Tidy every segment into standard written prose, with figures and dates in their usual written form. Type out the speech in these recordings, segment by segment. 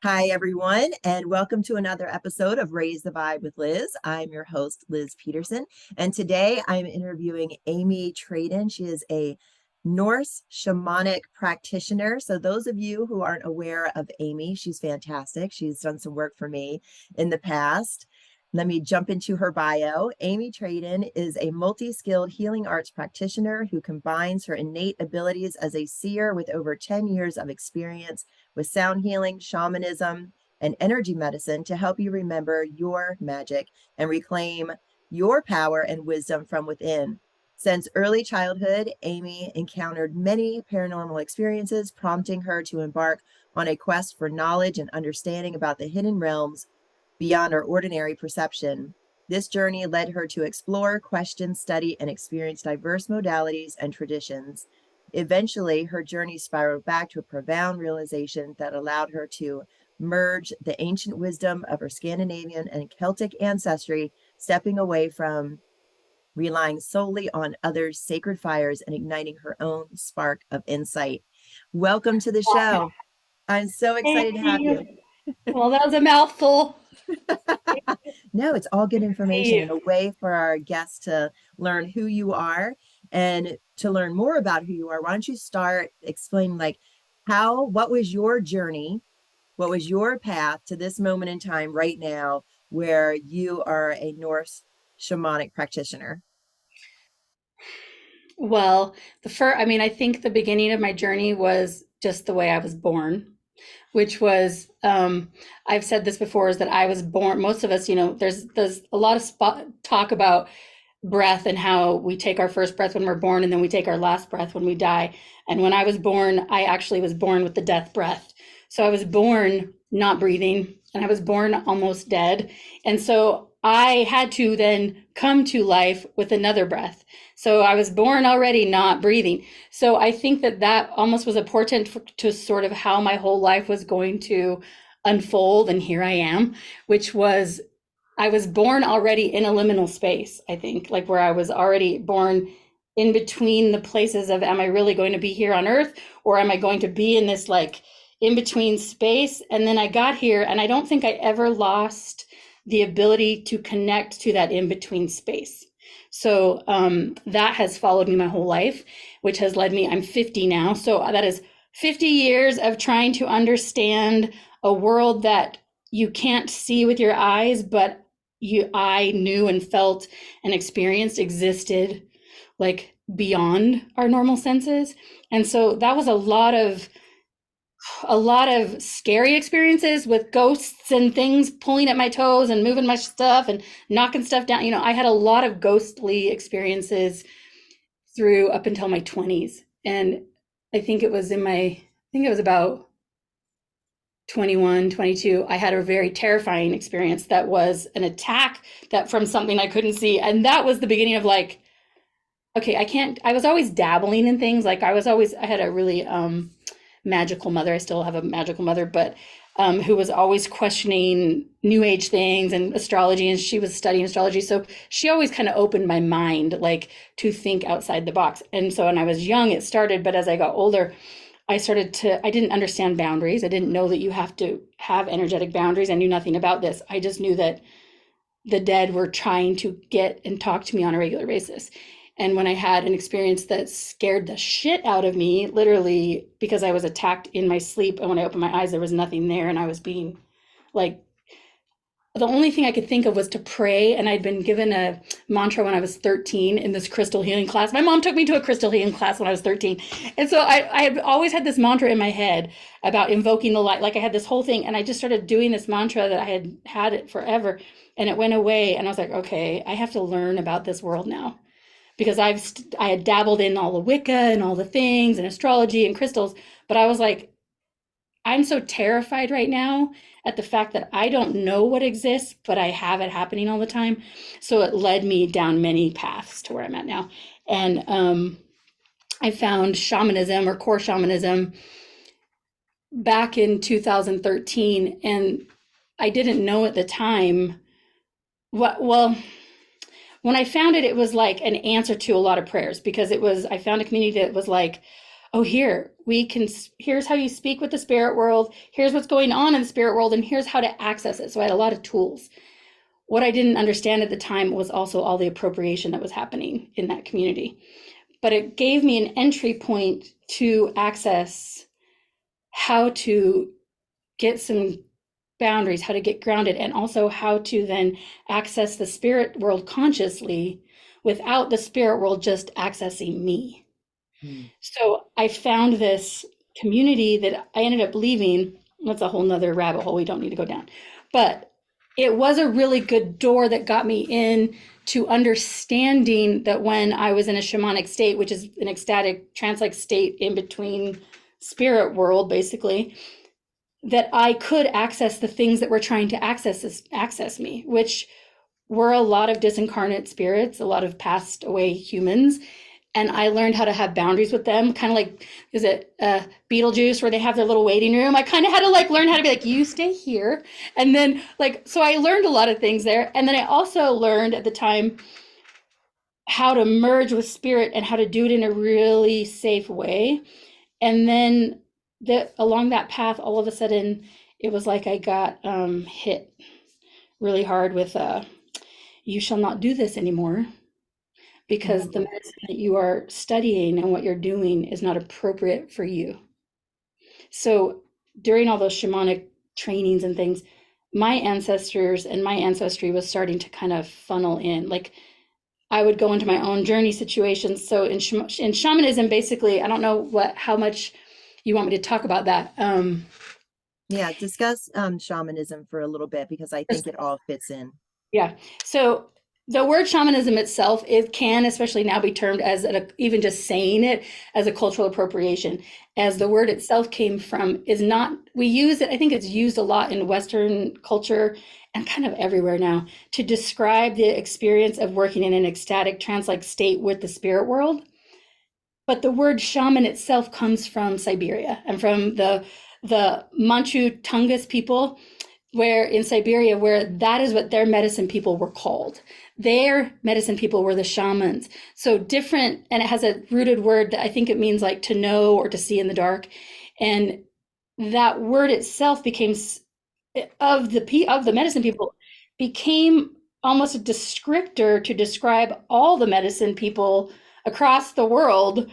Hi, everyone, and welcome to another episode of Raise the Vibe with Liz. I'm your host, Liz Peterson, and today I'm interviewing Aimee Traeden. She is a Norse Shamanic practitioner. So those of you who aren't aware of Aimee, she's fantastic. She's done some work for me in the past. Let me jump into her bio. Aimee Traeden is a multi-skilled healing arts practitioner who combines her innate abilities as a seer with over 10 years of experience with sound healing, shamanism, and energy medicine to help you remember your magic and reclaim your power and wisdom from within. Since early childhood, Aimee encountered many paranormal experiences, prompting her to embark on a quest for knowledge and understanding about the hidden realms beyond our ordinary perception. This journey led her to explore, question, study, and experience diverse modalities and traditions. Eventually, her journey spiraled back to a profound realization that allowed her to merge the ancient wisdom of her Scandinavian and Celtic ancestry, stepping away from relying solely on others' sacred fires and igniting her own spark of insight. Welcome to the show. I'm so Thank excited to have you. you. Well, that was a mouthful. No, it's all good Thank information and you. a way for our guests to learn who you are and to learn more about who you are. Why don't you start explaining what was your journey? What was your path to this moment in time right now where you are a Norse shamanic practitioner? Well, I think the beginning of my journey was just the way I was born, which was, I've said this before, is that I was born, most of us, there's a lot of talk about breath and how we take our first breath when we're born and then we take our last breath when we die. And when I was born, I actually was born with the death breath. So I was born not breathing and I was born almost dead. And so I had to then come to life with another breath. So I was born already not breathing. So I think that that almost was a portent to sort of how my whole life was going to unfold. And here I am, which was I was born already in a liminal space, I think, like where I was already born in between the places of, am I really going to be here on earth, or am I going to be in this like in between space? And then I got here and I don't think I ever lost the ability to connect to that in between space. So that has followed me my whole life, which has led me, I'm 50 now. So that is 50 years of trying to understand a world that you can't see with your eyes, but I knew and felt and experienced existed like beyond our normal senses. And so that was a lot of scary experiences with ghosts and things pulling at my toes and moving my stuff and knocking stuff down. I had a lot of ghostly experiences through up until my 20s. And I think it was about 21, 22, I had a very terrifying experience that was an attack that from something I couldn't see. And that was the beginning of like, okay, I was always dabbling in things. Like I had a really magical mother. I still have a magical mother, but who was always questioning new age things and astrology. And she was studying astrology. So she always kind of opened my mind, like to think outside the box. And so when I was young, it started, but as I got older, I didn't understand boundaries. I didn't know that you have to have energetic boundaries. I knew nothing about this. I just knew that the dead were trying to get and talk to me on a regular basis. And when I had an experience that scared the shit out of me, literally because I was attacked in my sleep, and when I opened my eyes, there was nothing there, and I was being like, the only thing I could think of was to pray. And I'd been given a mantra when I was 13 in this crystal healing class. My mom took me to a crystal healing class when I was 13. And so I had always had this mantra in my head about invoking the light. Like I had this whole thing, and I just started doing this mantra that I had it forever, and it went away. And I was like, okay, I have to learn about this world now, because I had dabbled in all the Wicca and all the things and astrology and crystals, but I was like, I'm so terrified right now at the fact that I don't know what exists, but I have it happening all the time. So it led me down many paths to where I'm at now. And I found shamanism or core shamanism back in 2013. And I didn't know at the time what, well, when I found it, it was like an answer to a lot of prayers, because I found a community that was like, oh, here's how you speak with the spirit world. Here's what's going on in the spirit world, and here's how to access it. So I had a lot of tools. What I didn't understand at the time was also all the appropriation that was happening in that community. But it gave me an entry point to access how to get some boundaries, how to get grounded, and also how to then access the spirit world consciously without the spirit world just accessing me. Mm. So I found this community that I ended up leaving. That's a whole nother rabbit hole we don't need to go down. But it was a really good door that got me in to understanding that when I was in a shamanic state, which is an ecstatic trance-like state in between spirit world, basically, that I could access the things that were trying to access me, which were a lot of disincarnate spirits, a lot of passed away humans. And I learned how to have boundaries with them, kind of like, is it Beetlejuice where they have their little waiting room? I kind of had to like learn how to be like, you stay here. And then like, so I learned a lot of things there. And then I also learned at the time how to merge with spirit and how to do it in a really safe way. And then along that path, all of a sudden, it was like I got hit really hard with you shall not do this anymore, because the medicine that you are studying and what you're doing is not appropriate for you. So during all those shamanic trainings and things, my ancestors and my ancestry was starting to kind of funnel in. Like I would go into my own journey situations. So in shamanism, basically, I don't know how much you want me to talk about that. Yeah, discuss shamanism for a little bit, because I think it all fits in. Yeah. So the word shamanism itself, it can, especially now, be termed as even just saying it as a cultural appropriation, as the word itself came from is not, we use it, I think it's used a lot in Western culture and kind of everywhere now to describe the experience of working in an ecstatic trance-like state with the spirit world. But the word shaman itself comes from Siberia and from the Manchu Tungus people, where in Siberia, where that is what their medicine people were called. Their medicine people were the shamans. So different, and it has a rooted word that I think it means like to know or to see in the dark. And that word itself became of the medicine people became almost a descriptor to describe all the medicine people across the world,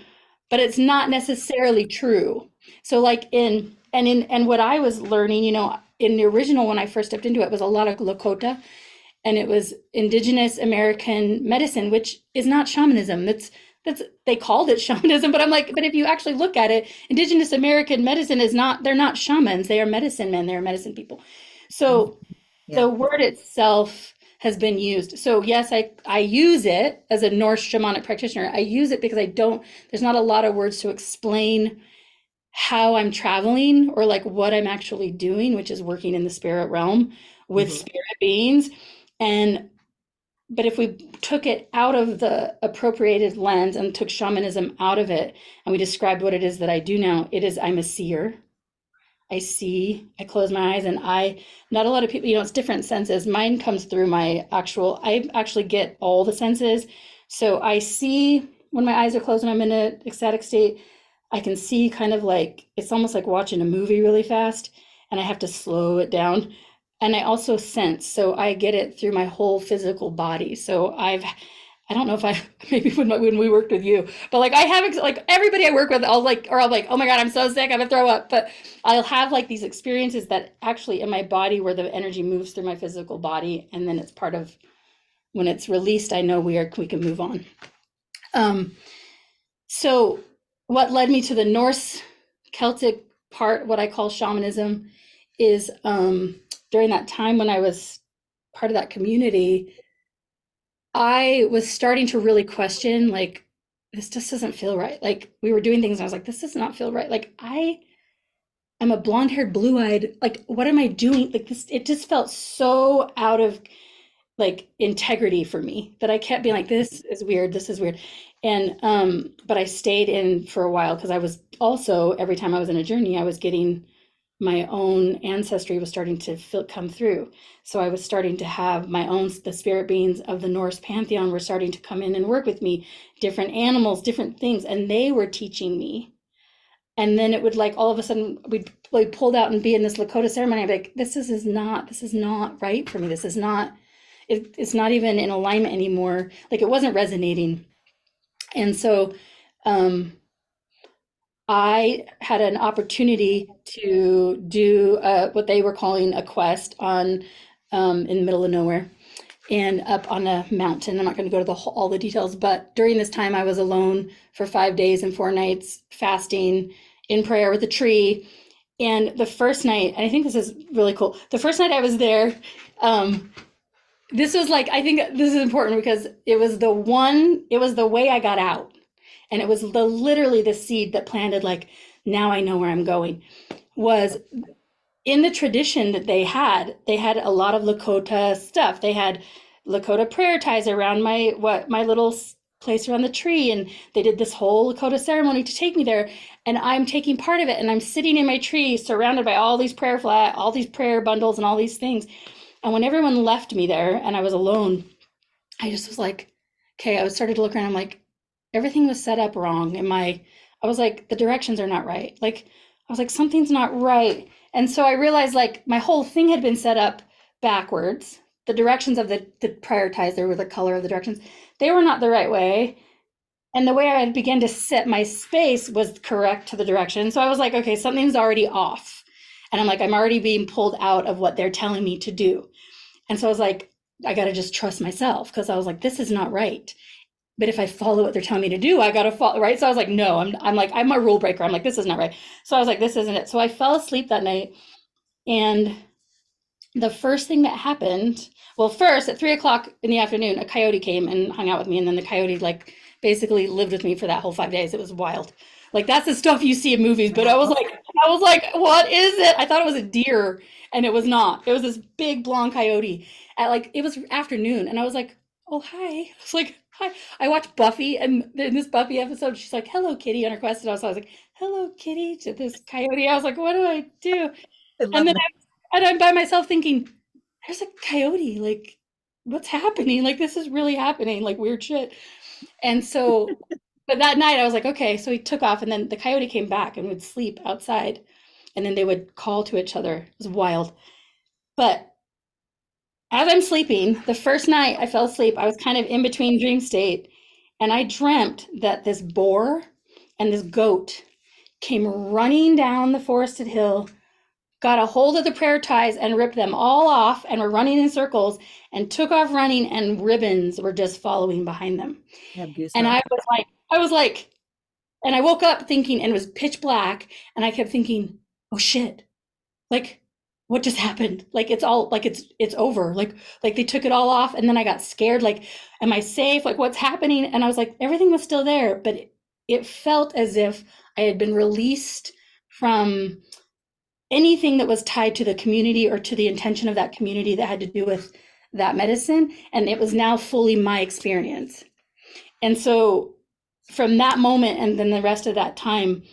but it's not necessarily true. So like and what I was learning, in the original when I first stepped into it was a lot of Lakota, and it was indigenous American medicine, which is not shamanism. That's they called it shamanism, but I'm like, but if you actually look at it, indigenous American medicine is not, they're not shamans, they are medicine men, they're medicine people. So Yeah. the word itself has been used. So yes, I use it as a Norse shamanic practitioner. I use it because there's not a lot of words to explain how I'm traveling or like what I'm actually doing, which is working in the spirit realm with spirit beings. But if we took it out of the appropriated lens and took shamanism out of it, and we described what it is that I do now, I'm a seer. I see, I close my eyes, and not a lot of people, it's different senses. Mine comes through I actually get all the senses. So I see when my eyes are closed and I'm in an ecstatic state, I can see kind of like, it's almost like watching a movie really fast, and I have to slow it down. And I also sense, so I get it through my whole physical body. So I don't know if maybe when we worked with you, but like I have like everybody I work with, I'll like, oh my God, I'm so sick, I'm gonna throw up. But I'll have like these experiences that actually in my body where the energy moves through my physical body, and then it's part of, when it's released, I know we can move on. So what led me to the Norse Celtic part, what I call shamanism, is during that time when I was part of that community, I was starting to really question, like, this just doesn't feel right. Like we were doing things and I was like, this does not feel right. Like I'm a blonde-haired, blue-eyed, like what am I doing? Like this, it just felt so out of like integrity for me that I kept being like, this is weird, this is weird. And but I stayed in for a while because I was also, every time I was in a journey, I was getting my own ancestry was starting to come through. So I was starting to have the spirit beings of the Norse pantheon were starting to come in and work with me, different animals, different things. And they were teaching me And then it would like all of a sudden we'd like pulled out and be in this Lakota ceremony. I'd be like, this is not right for me. This is not, it's not even in alignment anymore. Like it wasn't resonating. And so I had an opportunity to do what they were calling a quest on in the middle of nowhere and up on a mountain. I'm not going to go to all the details, but during this time I was alone for 5 days and 4 nights, fasting in prayer with a tree. And the first night, and I think this is really cool. The first night I was there, this was like, I think this is important because it was the way I got out. And it was literally the seed that planted, like, now I know where I'm going, was in the tradition that they had a lot of Lakota stuff. They had Lakota prayer ties around my little place around the tree. And they did this whole Lakota ceremony to take me there. And I'm taking part of it. And I'm sitting in my tree surrounded by all these prayer bundles and all these things. And when everyone left me there and I was alone, I just was like, okay, I started to look around. I'm like, everything was set up wrong. I was like, the directions are not right. Like, I was like, something's not right. And so I realized like my whole thing had been set up backwards. The directions of the prayer ties, there were the color of the directions. They were not the right way. And the way I had begun to set my space was correct to the direction. So I was like, okay, something's already off. And I'm like, I'm already being pulled out of what they're telling me to do. And so I was like, I got to just trust myself, because I was like, this is not right. But if I follow what they're telling me to do, I got to follow, right? So I was like, no, I'm a rule breaker. I'm like, this is not right. So I was like, this isn't it. So I fell asleep that night. And the first thing that happened, well, first at 3:00 in the afternoon, a coyote came and hung out with me. And then the coyote like basically lived with me for that whole 5 days. It was wild. Like that's the stuff you see in movies. But I was like, what is it? I thought it was a deer, and it was not. It was this big blonde coyote. It was afternoon, and I was like, oh, hi. I was like, hi. I watched Buffy, and in this Buffy episode, she's like, hello, kitty, on her quest. And I was like, hello, kitty, to this coyote. I was like, what do I do? And then I'm by myself thinking, there's a coyote. Like, what's happening? Like, this is really happening. Like, weird shit. And so, but that night I was like, okay. So he took off, and then the coyote came back and would sleep outside. And then they would call to each other. It was wild. But as I'm sleeping, the first night I fell asleep, I was kind of in between dream state, and I dreamt that this boar and this goat came running down the forested hill, got a hold of the prayer ties and ripped them all off, and were running in circles and took off running, and ribbons were just following behind them. And I was like, and I woke up thinking, and it was pitch black, and I kept thinking, oh shit, like, what just happened? Like, it's all like it's over. Like they took it all off. And then I got scared. Like, am I safe? Like, what's happening? And I was like, everything was still there, but it felt as if I had been released from anything that was tied to the community or to the intention of that community that had to do with that medicine. And it was now fully my experience. And so from that moment, and then the rest of that time,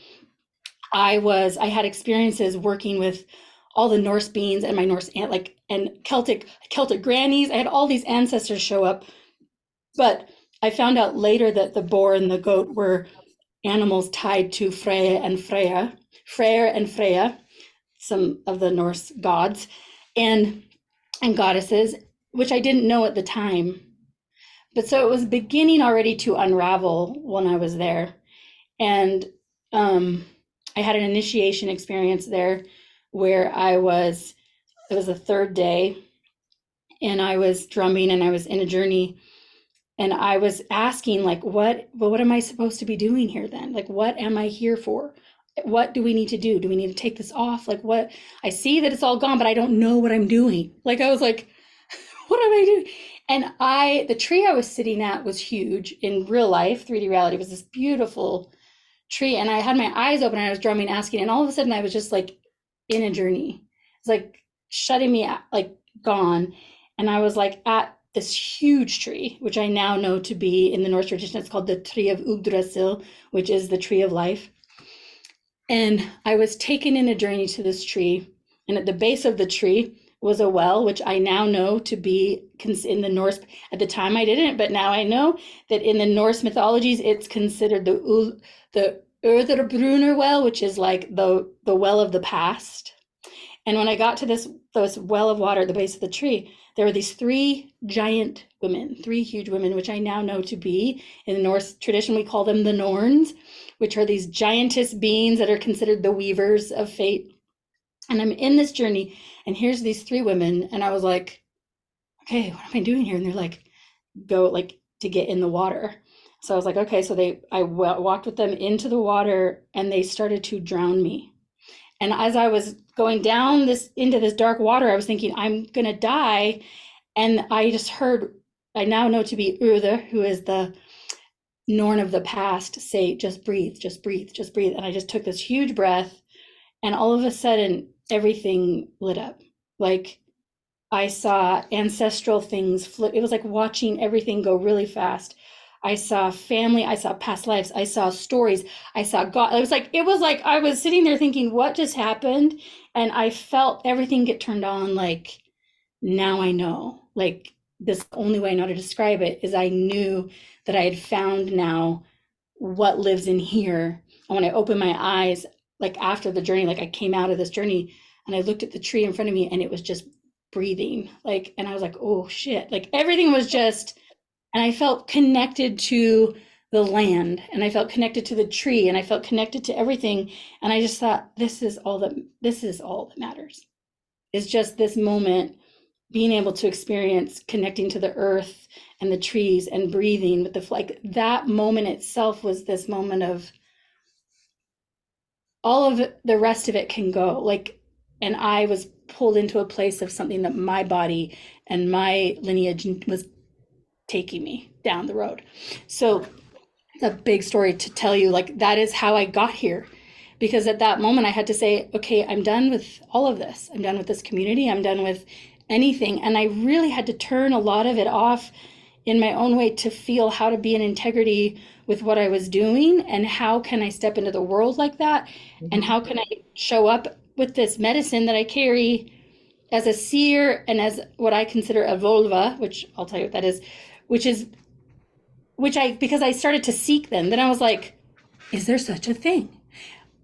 I had experiences working with all the Norse beings and my Norse and Celtic grannies. I had all these ancestors show up, but I found out later that the boar and the goat were animals tied to Freyr and Freya, some of the Norse gods and goddesses, which I didn't know at the time. But so it was beginning already to unravel when I was there. And I had an initiation experience there where it was the third day, and I was drumming, and I was in a journey, and I was asking, like, what am I supposed to be doing here then? Like, what am I here for? What do we need to do? Do we need to take this off? Like, what? I see that it's all gone, but I don't know what I'm doing. Like, I was like, what am I doing? And the tree I was sitting at was huge in real life, 3D reality. It was this beautiful tree, and I had my eyes open, and I was drumming, asking, and all of a sudden I was just like in a journey. It's like shutting me out, like gone. And I was like at this huge tree, which I now know to be, in the Norse tradition, it's called the tree of Yggdrasil, which is the tree of life. And I was taken in a journey to this tree, and at the base of the tree was a well, which I now know to be in the Norse. At the time I didn't, but now I know that in the Norse mythologies, it's considered the Brunner well, which is like the well of the past. And when I got to this well of water at the base of the tree, there were these three giant women, three huge women, which I now know to be, in the Norse tradition, we call them the Norns, which are these giantess beings that are considered the weavers of fate. And I'm in this journey, and here's these three women, and I was like, okay, what am I doing here? And they're like, go like to get in the water. So I was like, okay. So I walked with them into the water, and they started to drown me. And as I was going down into this dark water, I was thinking, I'm going to die. And I just heard, I now know to be Urther, who is the Norn of the past, say, just breathe, just breathe, just breathe. And I just took this huge breath, and all of a sudden, everything lit up. Like I saw ancestral things flip. It was like watching everything go really fast. I saw family, I saw past lives, I saw stories, I saw God. It was like I was sitting there thinking, what just happened? And I felt everything get turned on. Like, now I know. Like, this only way I know to describe it is I knew that I had found now what lives in here. And when I opened my eyes, like after the journey, like I came out of this journey and I looked at the tree in front of me, and it was just breathing. Like, and I was like, oh shit. Like everything was just, and I felt connected to the land, and I felt connected to the tree, and I felt connected to everything. And I just thought, this is all that matters. It's just this moment, being able to experience connecting to the earth and the trees and breathing with the, like that moment itself was this moment of all of it, the rest of it can go. Like, and I was pulled into a place of something that my body and my lineage was taking me down the road. So it's a big story to tell you, like that is how I got here. Because at that moment I had to say, okay, I'm done with all of this. I'm done with this community. I'm done with anything. And I really had to turn a lot of it off in my own way to feel how to be in integrity with what I was doing, and how can I step into the world like that, and how can I show up with this medicine that I carry as a seer and as what I consider a vulva, which I'll tell you what that is, because I started to seek them. Then I was like, is there such a thing?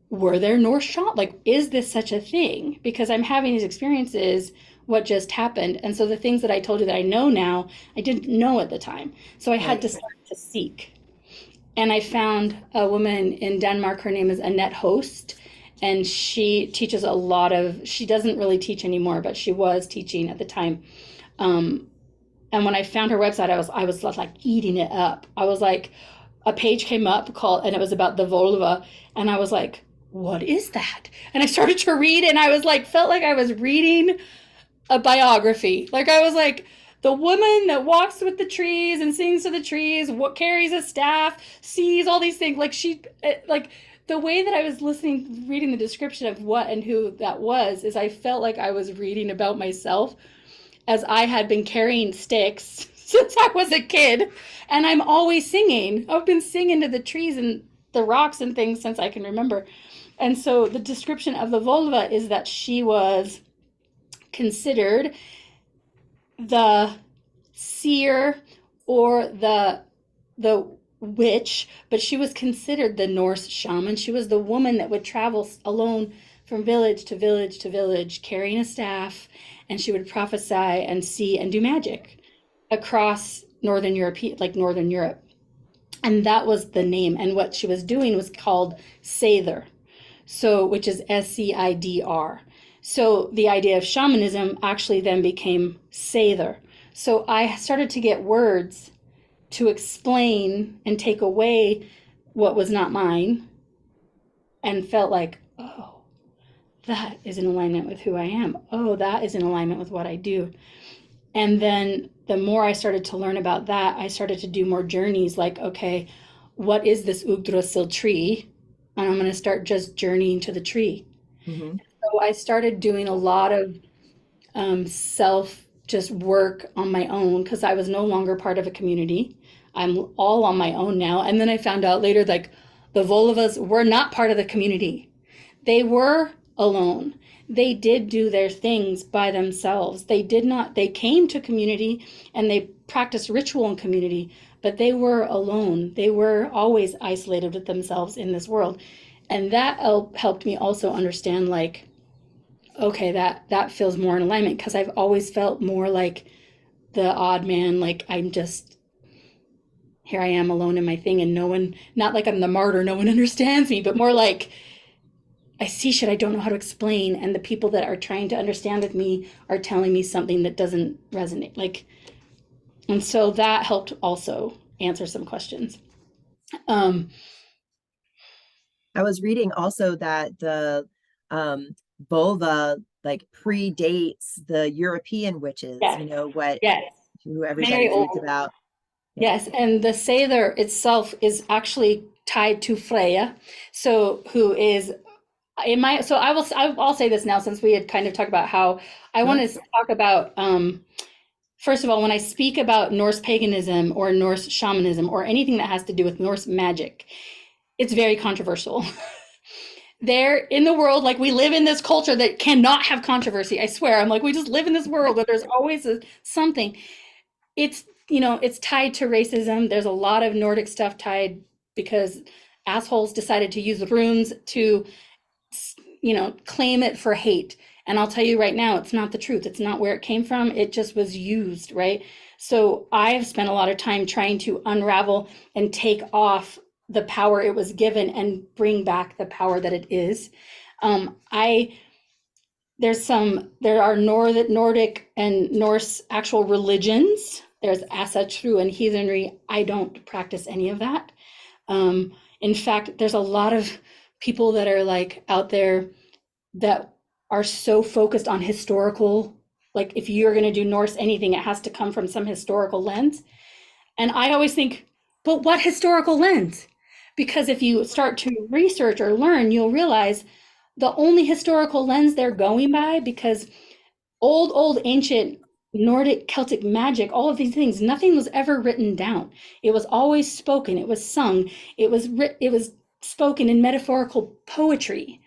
Were there Norse shaman? Like, is this such a thing? Because I'm having these experiences, what just happened. And so the things that I told you that I know now, I didn't know at the time. So I had to start to seek. And I found a woman in Denmark. Her name is Annette Host. And she teaches a lot of, she doesn't really teach anymore, but she was teaching at the time. And when I found her website, I was like eating it up. I was like, a page came up called, and it was about the vulva. And I was like, what is that? And I started to read, and I was like, felt like I was reading a biography. Like I was like, the woman that walks with the trees and sings to the trees, what carries a staff, sees all these things. Like like the way that I was reading the description of what and who that was, is I felt like I was reading about myself, as I had been carrying sticks since I was a kid, and I'm always singing. I've been singing to the trees and the rocks and things since I can remember. And so the description of the vulva is that she was considered the seer or the witch, but she was considered the Norse shaman. She was the woman that would travel alone from village to village to village, carrying a staff, and she would prophesy and see and do magic across Northern Europe. And that was the name. And what she was doing was called Seer, so which is SCIDR. So the idea of shamanism actually then became Seer. So I started to get words to explain and take away what was not mine, and felt like, oh, that is in alignment with who I am. Oh, that is in alignment with what I do. And then the more I started to learn about that, I started to do more journeys, like, okay, what is this Yggdrasil tree? And I'm going to start just journeying to the tree. So I started doing a lot of self just work on my own, because I was no longer part of a community. I'm all on my own now. And then I found out later, like, the vulvas were not part of the community. They were alone. They did do their things by themselves. They came to community and they practiced ritual in community, but they were alone. They were always isolated with themselves in this world. And that helped me also understand, like, okay, that feels more in alignment, because I've always felt more like the odd man, like I'm just here I am alone in my thing, and no one, not like I'm the martyr, no one understands me, but more like I see shit I don't know how to explain, and the people that are trying to understand with me are telling me something that doesn't resonate. Like, and so that helped also answer some questions. Um, I was reading also that the vulva like predates the European witches, yes, you know, what yes, who everybody very reads old. about. Yeah. Yes, and the Seer itself is actually tied to Freya, so who is in my, so I'll say this now, since we had kind of talked about how I want Sure. to talk about, first of all, when I speak about Norse paganism or Norse shamanism or anything that has to do with Norse magic, it's very controversial. There in the world, like, we live in this culture that cannot have controversy. I swear, I'm like, we just live in this world where there's always something. It's, it's tied to racism. There's a lot of Nordic stuff tied because assholes decided to use runes to, claim it for hate. And I'll tell you right now, it's not the truth. It's not where it came from. It just was used, right? So I've spent a lot of time trying to unravel and take off the power it was given and bring back the power that it is. I there are Nordic and Norse actual religions. There's ancestry and heathenry. I don't practice any of that. In fact, there's a lot of people that are like out there that are so focused on historical, like, if you're going to do Norse anything, it has to come from some historical lens. And I always think, but what historical lens? Because if you start to research or learn, you'll realize the only historical lens they're going by, because old ancient Nordic Celtic magic, all of these things, nothing was ever written down. It was always spoken, it was sung, it was spoken in metaphorical poetry.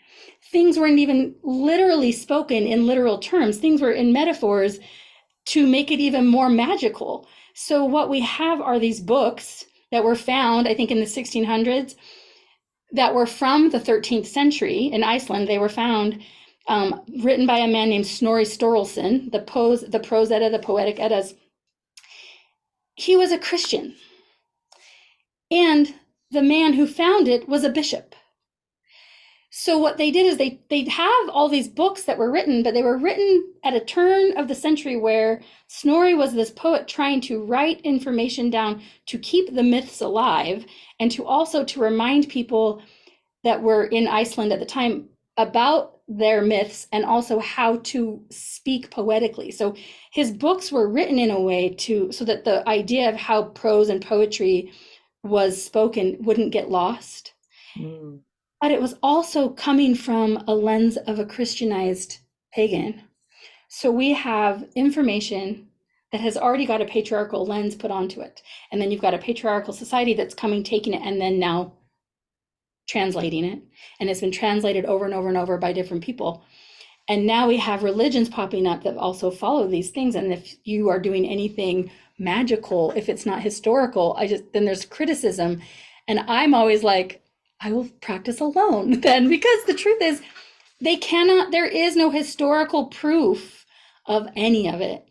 Things weren't even literally spoken in literal terms. Things were in metaphors to make it even more magical. So what we have are these books that were found, I think, in the 1600s, that were from the 13th century in Iceland. They were found, written by a man named Snorri Sturluson, the Prose Edda, the Poetic Eddas. He was a Christian, and the man who found it was a bishop. So what they did is they'd have all these books that were written, but they were written at a turn of the century where Snorri was this poet trying to write information down to keep the myths alive, and to also to remind people that were in Iceland at the time about their myths and also how to speak poetically. So his books were written in a way so that the idea of how prose and poetry was spoken wouldn't get lost. Mm. But it was also coming from a lens of a Christianized pagan. So we have information that has already got a patriarchal lens put onto it. And then you've got a patriarchal society that's coming, taking it, and then now translating it. And it's been translated over and over and over by different people. And now we have religions popping up that also follow these things. And if you are doing anything magical, if it's not historical, then there's criticism. And I'm always like, I will practice alone then, because the truth is, there is no historical proof of any of it.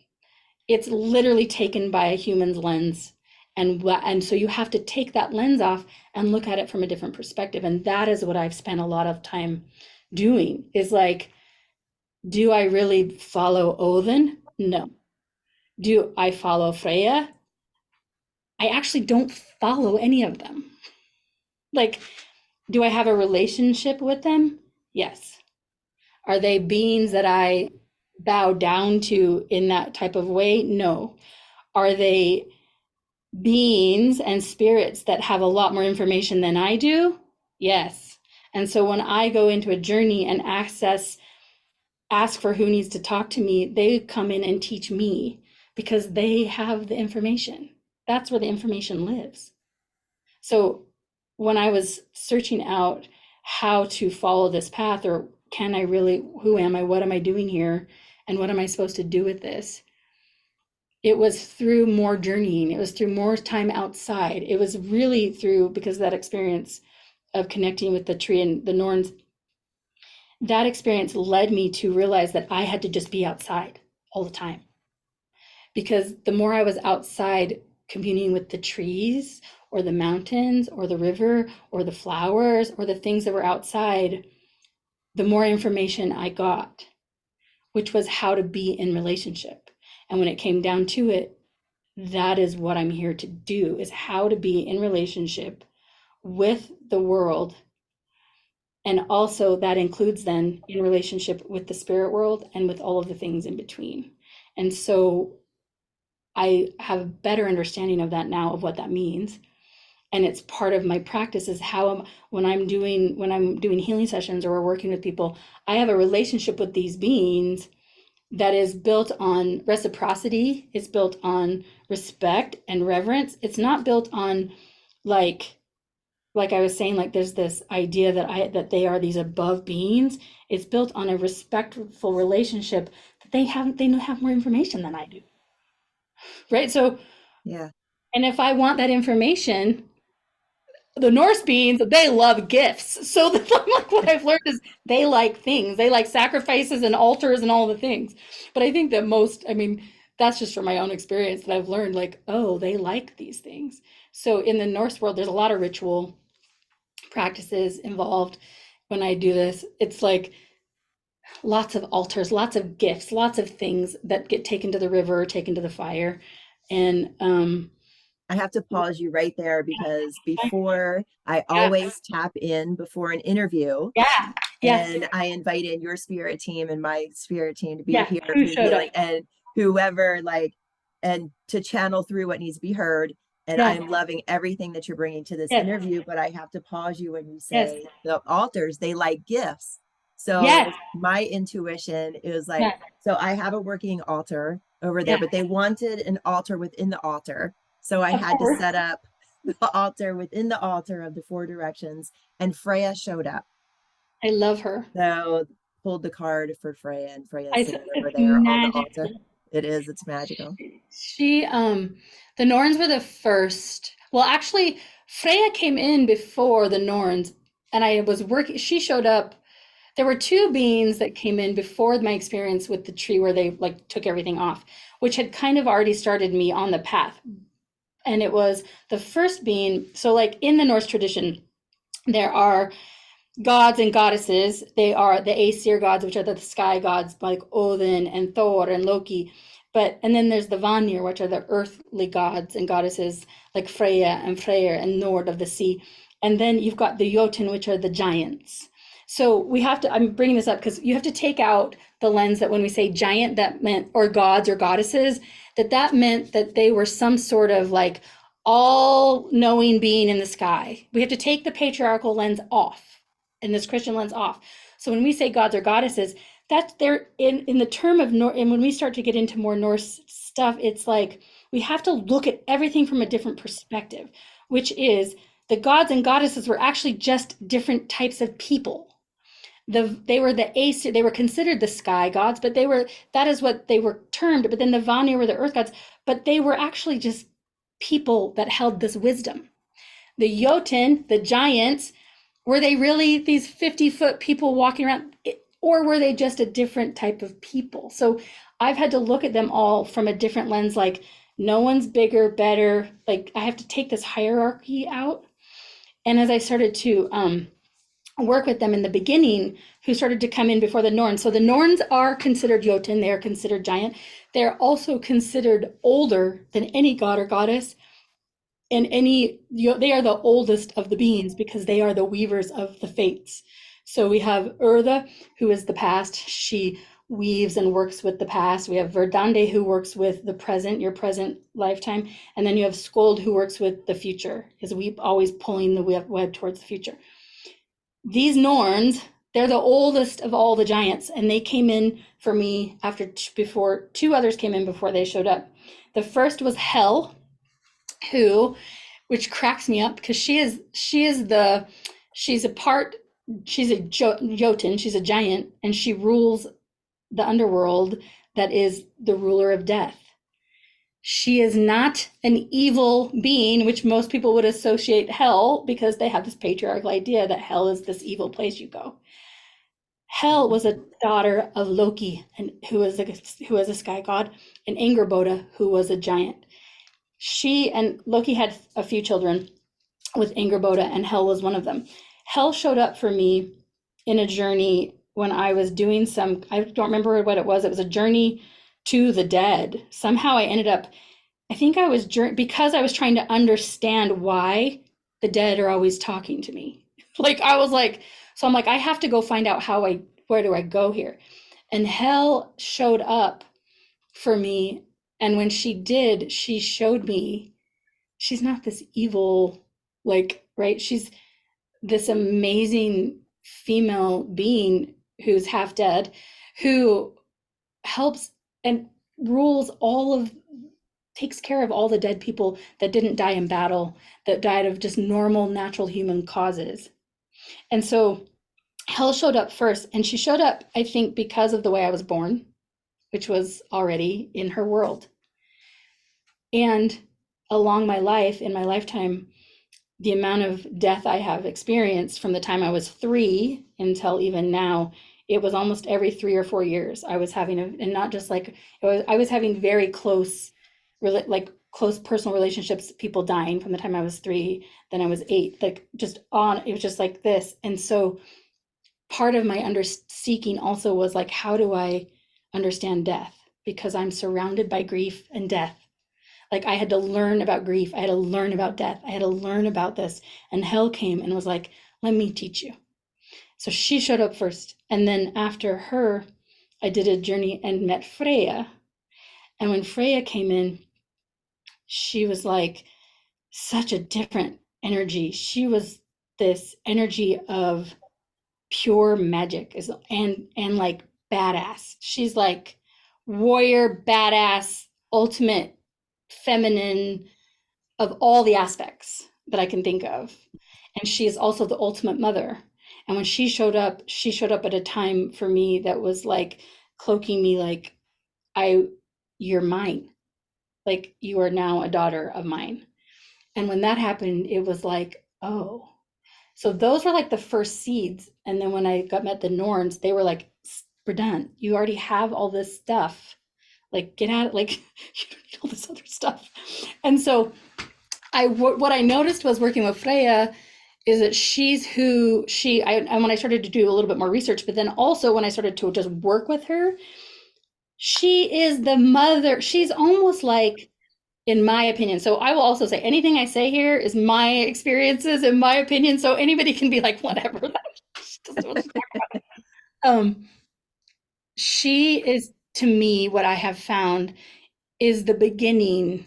It's literally taken by a human's lens. And so you have to take that lens off and look at it from a different perspective. And that is what I've spent a lot of time doing, is like, do I really follow Odin? No. Do I follow Freya? I actually don't follow any of them. Like, do I have a relationship with them? Yes. Are they beings that I bow down to in that type of way? No. Are they beings and spirits that have a lot more information than I do? Yes. And so when I go into a journey and ask for who needs to talk to me, they come in and teach me because they have the information. That's where the information lives. So when I was searching out how to follow this path, or who am I, what am I doing here, and what am I supposed to do with this? it was through more journeying. It was through more time outside. It was really through, because of that experience of connecting with the tree and the Norns, that experience led me to realize that I had to just be outside all the time. Because the more I was outside communing with the trees or the mountains or the river or the flowers or the things that were outside, the more information I got, which was how to be in relationship. And when it came down to it, that is what I'm here to do, is how to be in relationship with the world. And also that includes then in relationship with the spirit world and with all of the things in between. And so I have a better understanding of that now, of what that means. And it's part of my practice, is how when I'm doing healing sessions or we're working with people, I have a relationship with these beings that is built on reciprocity. It's built on respect and reverence. It's not built on like I was saying, like there's this idea that they are these above beings. It's built on a respectful relationship that they have more information than I do. Right? So, Yeah. and if I want that information, the Norse beings, they love gifts. So like what I've learned is they like things. They like sacrifices and altars and all the things. But I think that that's just from my own experience that I've learned, like, oh, they like these things. So in the Norse world, there's a lot of ritual practices involved when I do this. It's like lots of altars, lots of gifts, lots of things that get taken to the river, taken to the fire. And I have to pause you right there, because before I yeah, always tap in before an interview, yeah, yeah, and I invite in your spirit team and my spirit team to be yeah. here Who for the showed up? healing, and whoever, like, and to channel through what needs to be heard. And Yeah, I'm loving everything that you're bringing to this yes, interview, but I have to pause you when you yes, say the altars, they like gifts. So yes, my intuition is like, yeah. so I have a working altar over there, Yeah, but they wanted an altar within the altar. So I of had to course. set up the altar within the altar of the four directions, and Freya showed up. I love her. So pulled the card for Freya, and Freya's sitting over It's there on the altar. magical. It is, it's magical. She, the Norns were the first. Well, actually, Freya came in before the Norns, and I was working. She showed up. There were two beings that came in before my experience with the tree, where they like took everything off, which had kind of already started me on the path. And it was the first being. So, like in the Norse tradition, there are gods and goddesses. They are the Aesir gods, which are the sky gods, like Odin and Thor and Loki. And then there's the Vanir, which are the earthly gods and goddesses, like Freya and Freyr and Nord of the sea. And then you've got the Jotun, which are the giants. So we have to, I'm bringing this up because you have to take out the lens that when we say giant, that meant, or gods or goddesses, that meant that they were some sort of like all knowing being in the sky. We have to take the patriarchal lens off and this Christian lens off. So when we say gods or goddesses, that's they're in the term of Norse, and when we start to get into more Norse stuff, it's like we have to look at everything from a different perspective, which is the gods and goddesses were actually just different types of people. They were the Aesir, they were considered the sky gods, but that is what they were termed. But then the Vanir were the earth gods, but they were actually just people that held this wisdom. The Jotun, the giants, were they really these 50-foot people walking around, or were they just a different type of people? So I've had to look at them all from a different lens, like no one's bigger, better. Like I have to take this hierarchy out. And as I started to work with them in the beginning, who started to come in before the Norns. So the Norns are considered Jotun, they are considered giant. They're also considered older than any god or goddess. And they are the oldest of the beings because they are the weavers of the fates. So we have Urda, who is the past. She weaves and works with the past. We have Verdande, who works with the present, your present lifetime. And then you have Skold, who works with the future, because we always pulling the web towards the future. These Norns, they're the oldest of all the giants, and they came in for me before two others came in before they showed up. The first was Hel, which cracks me up because she's a Jotun, she's a giant, and she rules the underworld that is the ruler of death. She is not an evil being, which most people would associate hell because they have this patriarchal idea that hell is this evil place you go. Hel was a daughter of Loki, and who was a sky god, and Angerboda, who was a giant. She and Loki had a few children with Angerboda, and Hel was one of them. Hel showed up for me in a journey when I was doing some, I don't remember what it was. It was a journey to the dead. Somehow I ended up, I think I was, because I was trying to understand why the dead are always talking to me. Like, I was like, so I'm like, I have to go find out where do I go here? And Hel showed up for me. And when she did, she showed me she's not this evil, like, right? She's this amazing female being who's half dead, who helps and rules takes care of all the dead people that didn't die in battle, that died of just normal, natural human causes. And so Hel showed up first, and she showed up, I think, because of the way I was born, which was already in her world. And along my life, in my lifetime, the amount of death I have experienced from the time I was 3 until even now, it was almost every 3 or 4 years I was having and not just like, I was having very close, close personal relationships, people dying from the time I was 3, then I was 8, like just on, it was just like this. And so part of my seeking also was like, how do I understand death? Because I'm surrounded by grief and death. Like, I had to learn about grief. I had to learn about death. I had to learn about this. And Hel came and was like, let me teach you. So she showed up first. And then after her, I did a journey and met Freya. And when Freya came in, she was like such a different energy. She was this energy of pure magic and like badass. She's like warrior, badass, ultimate feminine of all the aspects that I can think of. And she is also the ultimate mother. And when she showed up at a time for me that was like cloaking me, like, you're mine. Like, you are now a daughter of mine. And when that happened, it was like, oh. So those were like the first seeds. And then when I met the Norns, they were like, we're done. You already have all this stuff. Like, get out, like, you don't need all this other stuff. And so what I noticed was working with Freya is that when I started to do a little bit more research, but then also when I started to just work with her, she is the mother. She's almost like, in my opinion. So I will also say anything I say here is my experiences and my opinion. So anybody can be like, whatever. She is, to me, what I have found is the beginning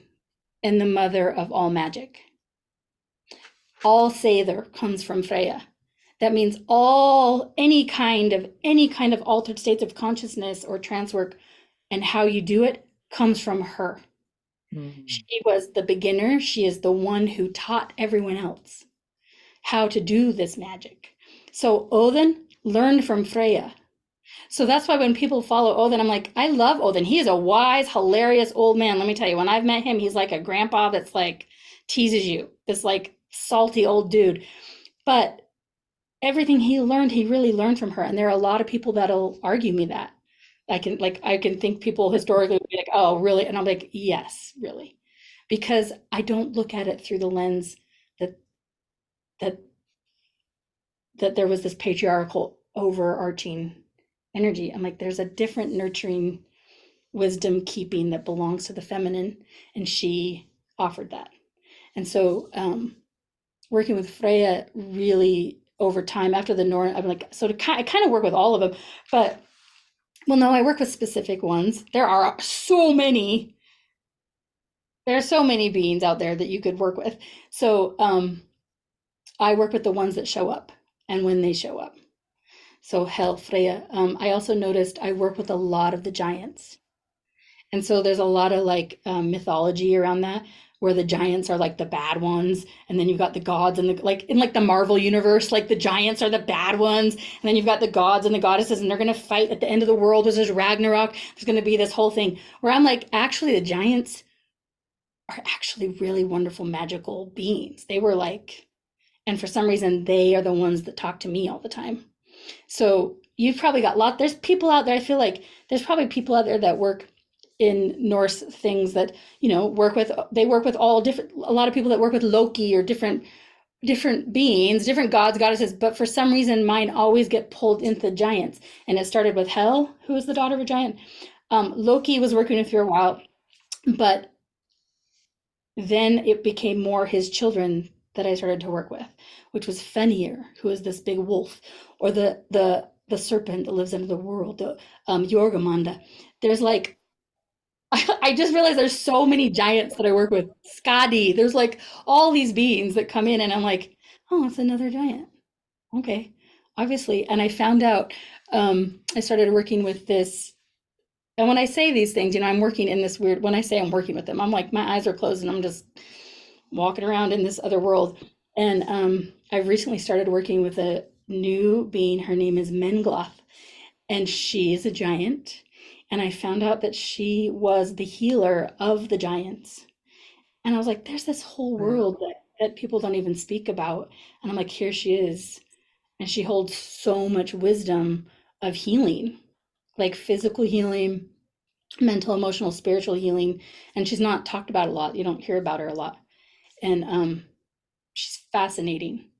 and the mother of all magic. All Seer comes from Freya. That means any kind of altered states of consciousness or trance work and how you do it comes from her. Mm-hmm. She was the beginner. She is the one who taught everyone else how to do this magic. So Odin learned from Freya. So that's why when people follow Odin, I'm like, I love Odin. He is a wise, hilarious old man. Let me tell you, when I've met him, he's like a grandpa that's like teases you, this like salty old dude. But everything he learned, he really learned from her. And there are a lot of people that'll argue me that. I can think people historically would be like, oh, really? And I'm like, yes, really. Because I don't look at it through the lens that there was this patriarchal overarching energy. I'm like, there's a different nurturing wisdom keeping that belongs to the feminine, and she offered that. And so working with Freya really over time after the Norn, I'm like, so I kind of work with all of them, but well, no, I work with specific ones. There are so many beings out there that you could work with. So I work with the ones that show up and when they show up. So Hel, Freya. I also noticed I work with a lot of the giants. And so there's a lot of like mythology around that, where the giants are like the bad ones, and then you've got the gods and in the Marvel universe, like the giants are the bad ones, and then you've got the gods and the goddesses, and they're going to fight at the end of the world. There's Ragnarok. There's going to be this whole thing where I'm like, actually the giants are actually really wonderful, magical beings. They were like, and for some reason, they are the ones that talk to me all the time. So you've probably got there's people out there. I feel like there's probably people out there that work in Norse things that, they work with all different, a lot of people that work with Loki or different beings, different gods, goddesses, but for some reason mine always get pulled into the giants. And it started with Hel, who is the daughter of a giant. Loki was working with her a while, but then it became more his children that I started to work with, which was Fenrir, who is this big wolf, or the serpent that lives under the world, the Jorgamanda. There's like, I just realized there's so many giants that I work with. Skadi, there's like all these beings that come in, and I'm like, oh, it's another giant. Okay, obviously. And I found out, I started working with this. And when I say these things, I'm working in this weird, when I say I'm working with them, I'm like, my eyes are closed and I'm just walking around in this other world. And I've recently started working with a new being. Her name is Mengloth, and she is a giant. And I found out that she was the healer of the giants. And I was like, there's this whole Wow. world that people don't even speak about. And I'm like, here she is. And she holds so much wisdom of healing, like physical healing, mental, emotional, spiritual healing. And she's not talked about a lot. You don't hear about her a lot. And she's fascinating.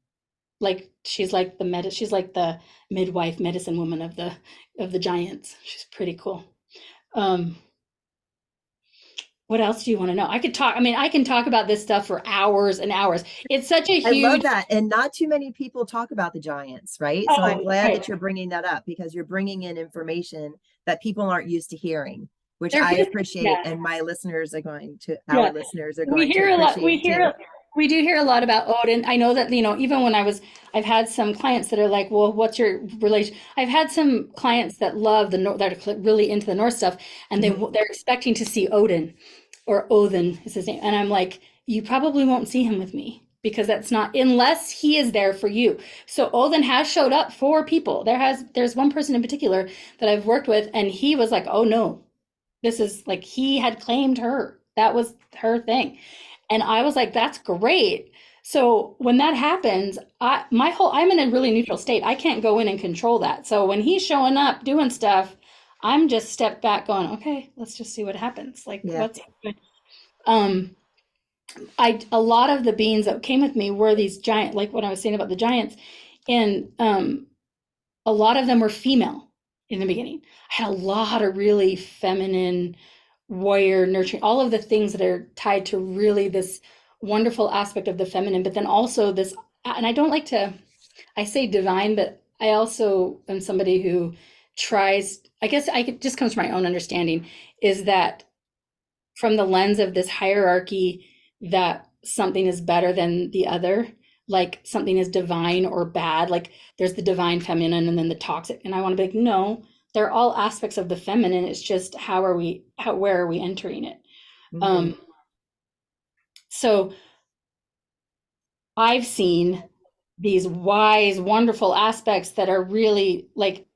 Like she's like the midwife medicine woman of the giants. She's pretty cool. Um, what else do you want to know? I can talk about this stuff for hours and hours. It's such a I love huge, that. And not too many people talk about the giants, right? So I'm oh, glad right. that you're bringing that up because you're bringing in information that people aren't used to hearing, which They're I his, appreciate. yeah. And our Yeah, listeners are we going to hear a lot. appreciate too. We do hear a lot about Odin. I know that, even when I've had some clients that are like, well, what's your relation? I've had some clients that love that are really into the Norse stuff, and Mhm. they're expecting to see Odin, or Odin is his name. And I'm like, you probably won't see him with me because that's not, unless he is there for you. So Odin has showed up for people. There's one person in particular that I've worked with, and he was like, oh no, this is like, he had claimed her. That was her thing. And I was like, that's great. So when that happens, I'm in a really neutral state. I can't go in and control that. So when he's showing up doing stuff, I'm just stepped back going, okay, let's just see what happens. Like, Yeah. what's um a lot of the beings that came with me were these giant, like what I was saying about the giants, and a lot of them were female in the beginning. I had a lot of really feminine, warrior, nurturing, all of the things that are tied to really this wonderful aspect of the feminine, but then also this, and I don't like to, I say divine, but I also am somebody who tries, I guess it just comes from my own understanding, is that from the lens of this hierarchy, that something is better than the other, like something is divine or bad, like there's the divine feminine and then the toxic, and I want to be like, no, they're all aspects of the feminine. It's just where are we entering it? Hmm. um so I've seen these wise, wonderful aspects that are really like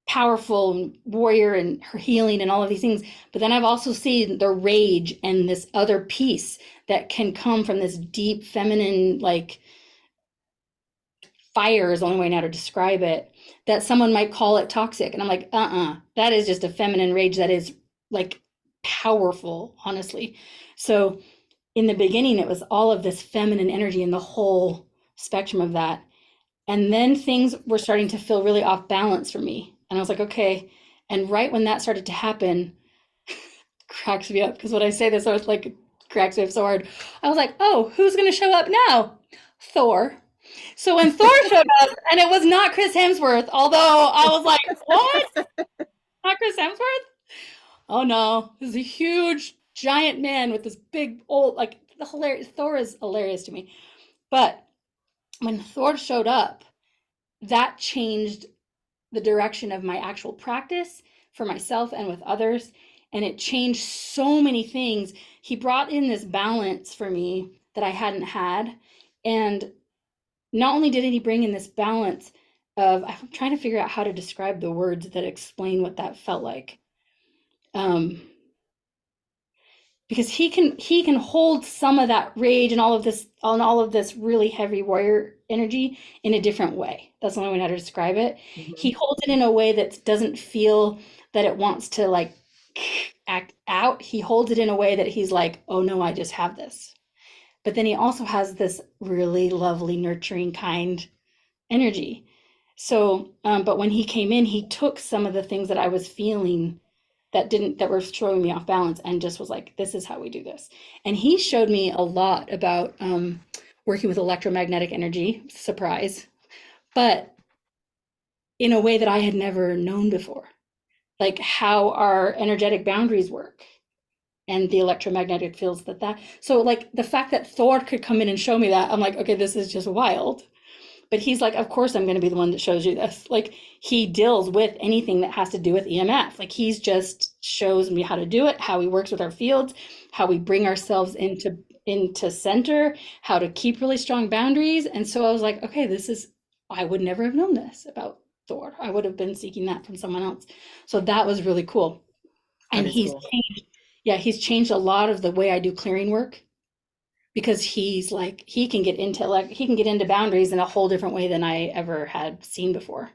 powerful and warrior and her healing and all of these things. But then I've also seen the rage and this other piece that can come from this deep feminine, like fire is the only way now to describe it, that someone might call it toxic. And I'm like, that is just a feminine rage that is like powerful, honestly. So in the beginning, it was all of this feminine energy and the whole spectrum of that. And then things were starting to feel really off balance for me. And I was like, okay. And right when that started to happen, cracks me up, because when I say this, I was like, cracks me up so hard. I was like, oh, who's going to show up now? Thor. So when Thor showed up, and it was not Chris Hemsworth, although I was like, what? Not Chris Hemsworth? Oh no, this is a huge giant man with this big old, like, the hilarious, Thor is hilarious to me. But when Thor showed up, that changed the direction of my actual practice for myself and with others. And it changed so many things. He brought in this balance for me that I hadn't had. And not only did he bring in this balance of, I'm trying to figure out how to describe the words that explain what that felt like. Um, because he can hold some of that rage and all of this really heavy warrior energy in a different way. That's the only way how to describe it. Mm-hmm. He holds it in a way that doesn't feel that it wants to like act out. He holds it in a way that he's like, oh no, I just have this. But then he also has this really lovely, nurturing, kind energy. So, but when he came in, he took some of the things that I was feeling that were throwing me off balance and just was like, this is how we do this. And he showed me a lot about working with electromagnetic energy, surprise, but in a way that I had never known before, like how our energetic boundaries work and the electromagnetic fields so like the fact that Thor could come in and show me that, I'm like, okay, this is just wild. But he's like, of course I'm going to be the one that shows you this. Like he deals with anything that has to do with EMF. Like he's just shows me how to do it, how he works with our fields, how we bring ourselves into center, how to keep really strong boundaries. And so I was like, okay, I would never have known this about Thor. I would have been seeking that from someone else. So that was really cool. That And is cool. he's changed a lot of the way I do clearing work, because he's like he can get into boundaries in a whole different way than I ever had seen before.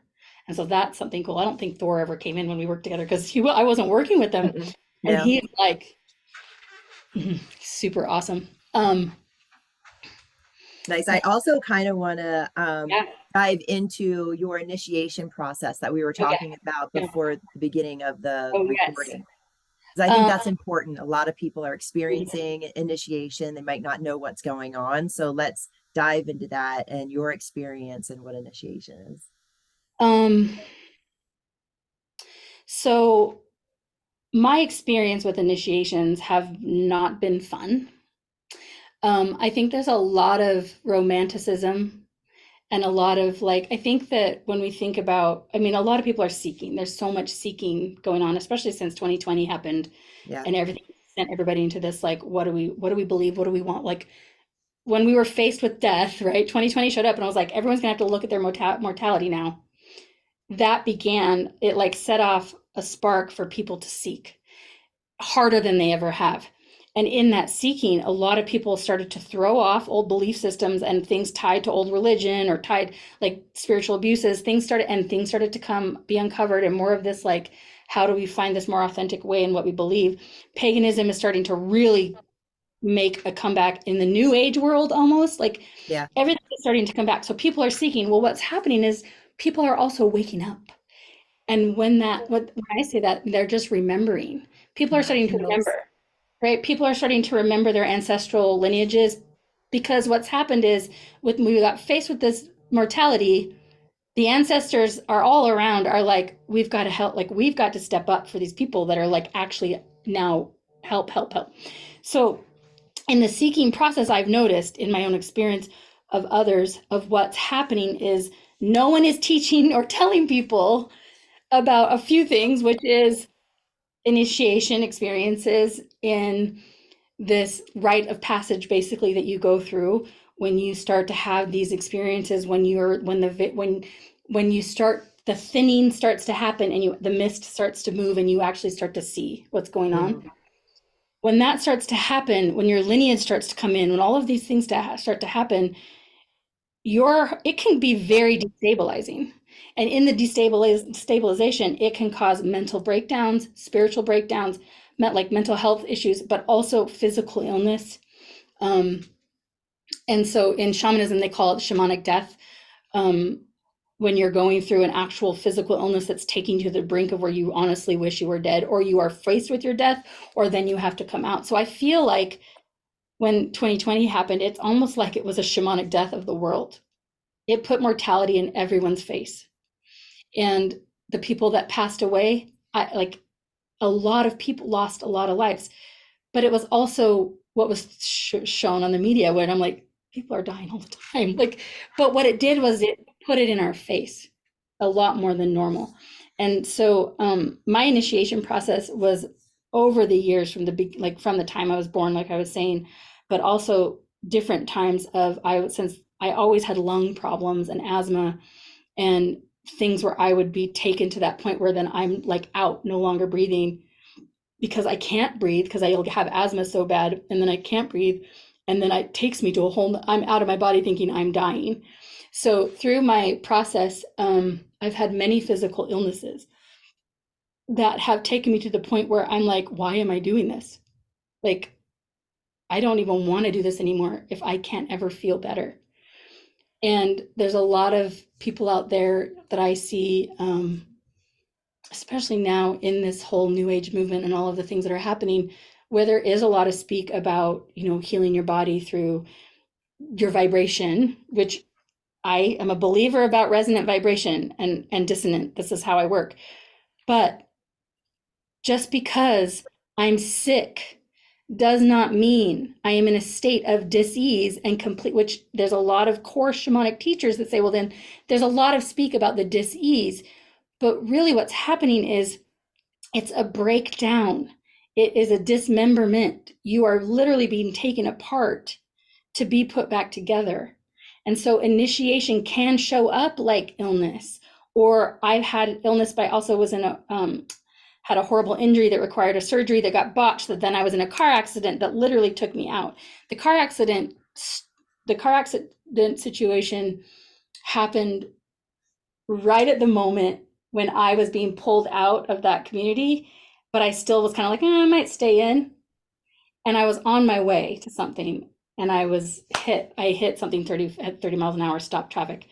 And so that's something cool. I don't think Thor ever came in when we worked together, because I wasn't working with them. Mm-mm. And Yeah. he's like super awesome. Nice. I also kind of want to Yeah. dive into your initiation process that we were Oh yeah. talking about Yeah. before the beginning of the Oh yes. recording. Because I think Um, that's important. A lot of people are experiencing initiation. They might not know what's going on. So let's dive into that and your experience and what initiation is. um, so my experience with initiations have not been fun. I think there's a lot of romanticism and a lot of like, I think that when we think about, I mean, a lot of people are seeking. There's so much seeking going on, especially since 2020 happened Yeah. and everything sent everybody into this like, what do we believe? What do we want? Like when we were faced with death, right? 2020 showed up and I was like, everyone's gonna have to look at their mortality now. That began, it like set off a spark for people to seek harder than they ever have. And in that seeking, a lot of people started to throw off old belief systems and things tied to old religion or tied like spiritual abuses. Things started to be uncovered, and more of this like, how do we find this more authentic way in what we believe? Paganism is starting to really make a comeback in the new age world, almost like Yeah. everything is starting to come back. So people are seeking. Well, what's happening is people are also waking up. And when I say that, they're just remembering. People are starting to Yes. remember, right? People are starting to remember their ancestral lineages, because what's happened is when we got faced with this mortality, the ancestors are all around, are like, we've got to help, like we've got to step up for these people that are like actually now help, help, help. So in the seeking process, I've noticed in my own experience of others of what's happening is no one is teaching or telling people about a few things, which is initiation experiences in this rite of passage, basically, that you go through when you start to have these experiences, when you start, the thinning starts to happen and the mist starts to move and you actually start to see what's going on. Mhm. When that starts to happen, when your lineage starts to come in, when all of these things start to happen, it can be very destabilizing. And in the destabilization, it can cause mental breakdowns, spiritual breakdowns, like mental health issues, but also physical illness. And so in shamanism, they call it shamanic death. When you're going through an actual physical illness that's taking you to the brink of where you honestly wish you were dead, or you are faced with your death, or then you have to come out. So I feel like when 2020 happened, it's almost like it was a shamanic death of the world. It put mortality in everyone's face. And the people that passed away, like a lot of people lost a lot of lives. But it was also what was shown on the media, when I'm like, people are dying all the time. Like, but what it did was it put it in our face a lot more than normal. And so my initiation process was over the years, from the time I was born, like I was saying, but also different times since I always had lung problems and asthma and things where I would be taken to that point where then I'm like out, no longer breathing. because I can't breathe because I have asthma so bad, and then I can't breathe, and then it takes me to a whole. I'm out of my body thinking I'm dying. So through my process, I've had many physical illnesses that have taken me to the point where I'm like, why am I doing this? Like, I don't even want to do this anymore if I can't ever feel better. And there's a lot of people out there that I see, especially now in this whole new age movement and all of the things that are happening, where there is a lot of speak about, healing your body through your vibration, which I am a believer about resonant vibration and dissonant. This is how I work. But just because I'm sick does not mean I am in a state of dis-ease and complete, which there's a lot of core shamanic teachers that say, well, then there's a lot of speak about the dis-ease. But really what's happening is it's a breakdown. It is a dismemberment. You are literally being taken apart to be put back together. And so initiation can show up like illness, or I've had illness, but I also was in had a horrible injury that required a surgery that got botched, that then I was in a car accident that literally took me out. The car accident situation happened right at the moment when I was being pulled out of that community, but I still was kind of like, I might stay in. And I was on my way to something, and I hit something at 30 miles an hour, stop traffic,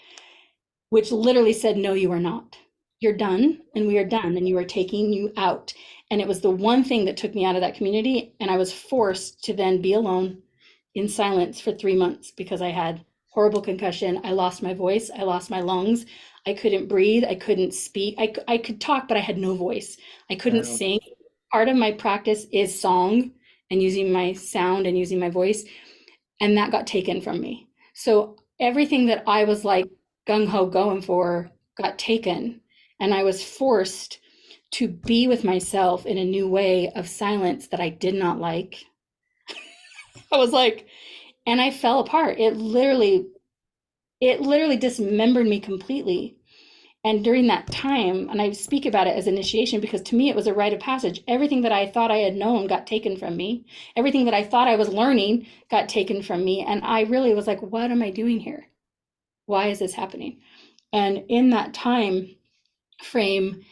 which literally said, no, you are not. You're done, and we are done, and you are taking you out. And it was the one thing that took me out of that community. And I was forced to then be alone in silence for 3 months because I had horrible concussion. I lost my voice. I lost my lungs. I couldn't breathe. I couldn't speak. I could talk, but I had no voice. I couldn't Wow. sing. Part of my practice is song and using my sound and using my voice. And that got taken from me. So everything that I was like gung ho going for got taken. And I was forced to be with myself in a new way of silence that I did not like. I was like, and I fell apart. It literally dismembered me completely. And during that time, and I speak about it as initiation because to me it was a rite of passage. Everything that I thought I had known got taken from me. Everything that I thought I was learning got taken from me. And I really was like, what am I doing here? Why is this happening? And in that time frame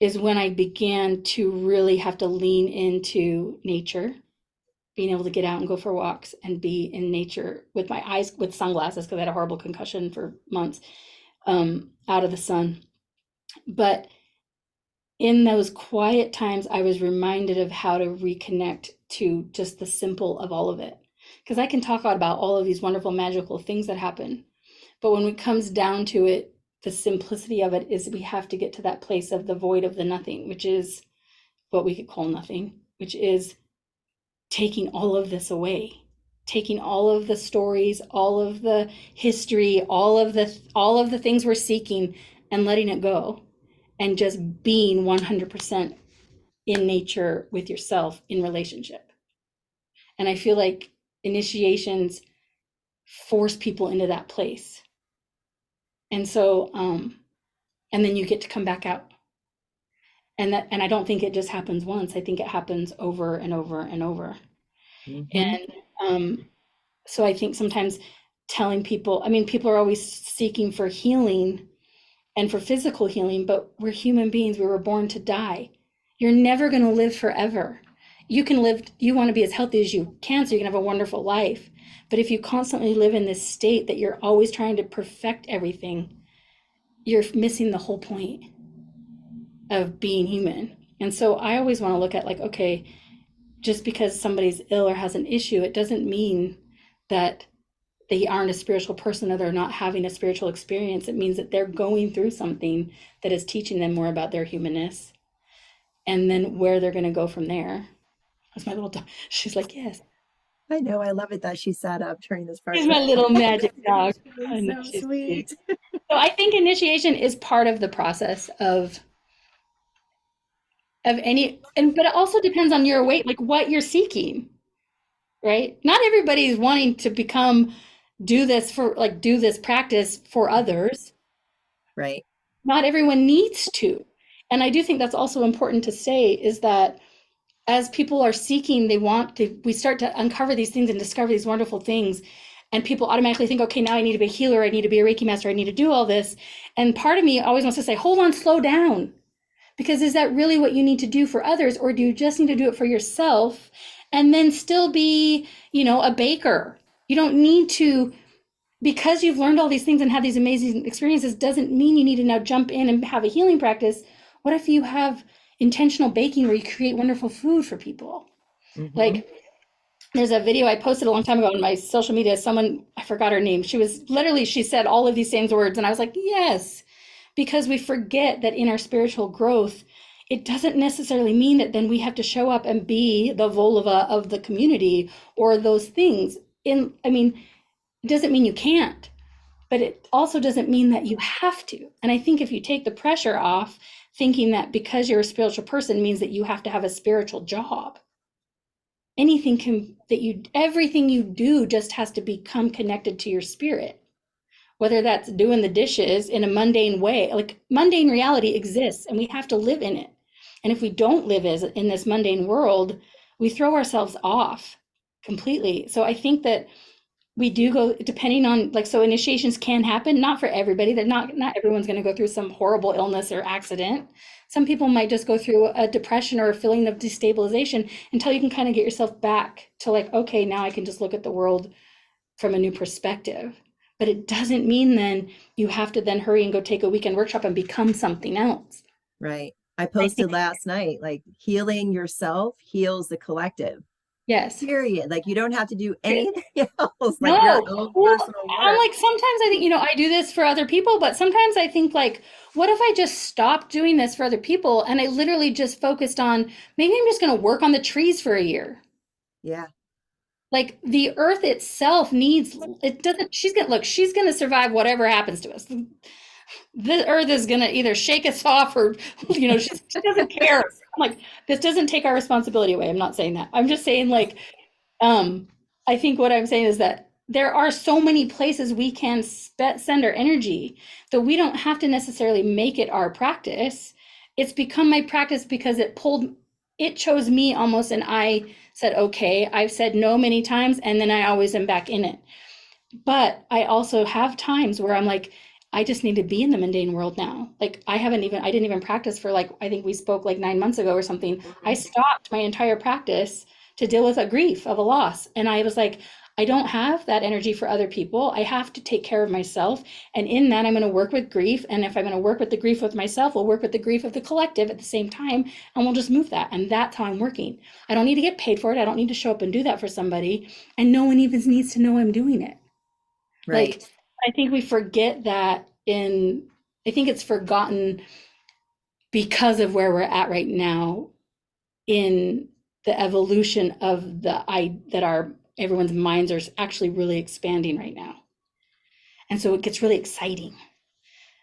is when I began to really have to lean into nature, being able to get out and go for walks and be in nature with my eyes with sunglasses because I had a horrible concussion for months, out of the sun. But in those quiet times, I was reminded of how to reconnect to just the simple of all of it. Because I can talk about all of these wonderful, magical things that happen. But when it comes down to it, the simplicity of it is we have to get to that place of the void of the nothing, which is what we could call nothing, which is taking all of this away, taking all of the stories, all of the history, all of the things we're seeking and letting it go and just being 100% in nature with yourself in relationship. And I feel like initiations force people into that place. And so, and then you get to come back out. And I don't think it just happens once. I think it happens over and over and over. Mm-hmm. And so I think sometimes telling people, I mean, people are always seeking for healing and for physical healing, but we're human beings. We were born to die. You're never going to live forever. You want to be as healthy as you can so you can have a wonderful life. But if you constantly live in this state that you're always trying to perfect everything, you're missing the whole point of being human. And so I always want to look at like, okay, just because somebody's ill or has an issue, it doesn't mean that they aren't a spiritual person or they're not having a spiritual experience. It means that they're going through something that is teaching them more about their humanness and then where they're going to go from there. That's my little dog. She's like, yes. I know. I love it that she sat up during this part. She's my little magic dog. She's being I know so she's sweet. sweet. So I think initiation is part of the process of any, and but it also depends on your weight, like what you're seeking, right? Not everybody's wanting to do this practice for others. Right. Not everyone needs to. And I do think that's also important to say is that as people are seeking, we start to uncover these things and discover these wonderful things. And people automatically think, okay, now I need to be a healer. I need to be a Reiki master. I need to do all this. And part of me always wants to say, hold on, slow down. Because is that really what you need to do for others? Or do you just need to do it for yourself and then still be, a baker? You don't need to, because you've learned all these things and had these amazing experiences, doesn't mean you need to now jump in and have a healing practice. What if you have intentional baking where you create wonderful food for people? Mm-hmm. Like, there's a video I posted a long time ago on my social media. Someone, I forgot her name. She said all of these same words. And I was like, yes, because we forget that in our spiritual growth, it doesn't necessarily mean that then we have to show up and be the Volva of the community or those things. It doesn't mean you can't, but it also doesn't mean that you have to. And I think if you take the pressure off, thinking that because you're a spiritual person means that you have to have a spiritual job, everything you do just has to become connected to your spirit, whether that's doing the dishes in a mundane way. Like, mundane reality exists and we have to live in it. And if we don't live in this mundane world, we throw ourselves off completely. So I think that we do go, depending on, like, so initiations can happen, not for everybody. That not everyone's going to go through some horrible illness or accident. Some people might just go through a depression or a feeling of destabilization until you can kind of get yourself back to, like, okay, now I can just look at the world from a new perspective. But it doesn't mean then you have to then hurry and go take a weekend workshop and become something else. Right. I posted last night, like, healing yourself heals the collective. Yes. Period. Like, you don't have to do anything else. Like, No. your own personal I'm work. like, sometimes I think, I do this for other people, but sometimes I think, like, what if I just stopped doing this for other people and I literally just focused on, maybe I'm just going to work on the trees for a year. Yeah. Like, the earth itself she's going to survive whatever happens to us. The earth is going to either shake us off or, she doesn't care. I'm like, this doesn't take our responsibility away. I'm not saying that. I'm just saying, like, I think what I'm saying is that there are so many places we can send our energy that we don't have to necessarily make it our practice. It's become my practice because it chose me almost, and I said, okay, I've said no many times, and then I always am back in it. But I also have times where I'm like, I just need to be in the mundane world now. Like, I didn't even practice for, like, I think we spoke like 9 months ago or something. I stopped my entire practice to deal with a grief of a loss. And I was like, I don't have that energy for other people. I have to take care of myself. And in that, I'm going to work with grief. And if I'm going to work with the grief with myself, we'll work with the grief of the collective at the same time. And we'll just move that. And that's how I'm working. I don't need to get paid for it. I don't need to show up and do that for somebody. And no one even needs to know I'm doing it. Right. Like, I think we forget that I think it's forgotten because of where we're at right now in the evolution of everyone's minds are actually really expanding right now. And so it gets really exciting.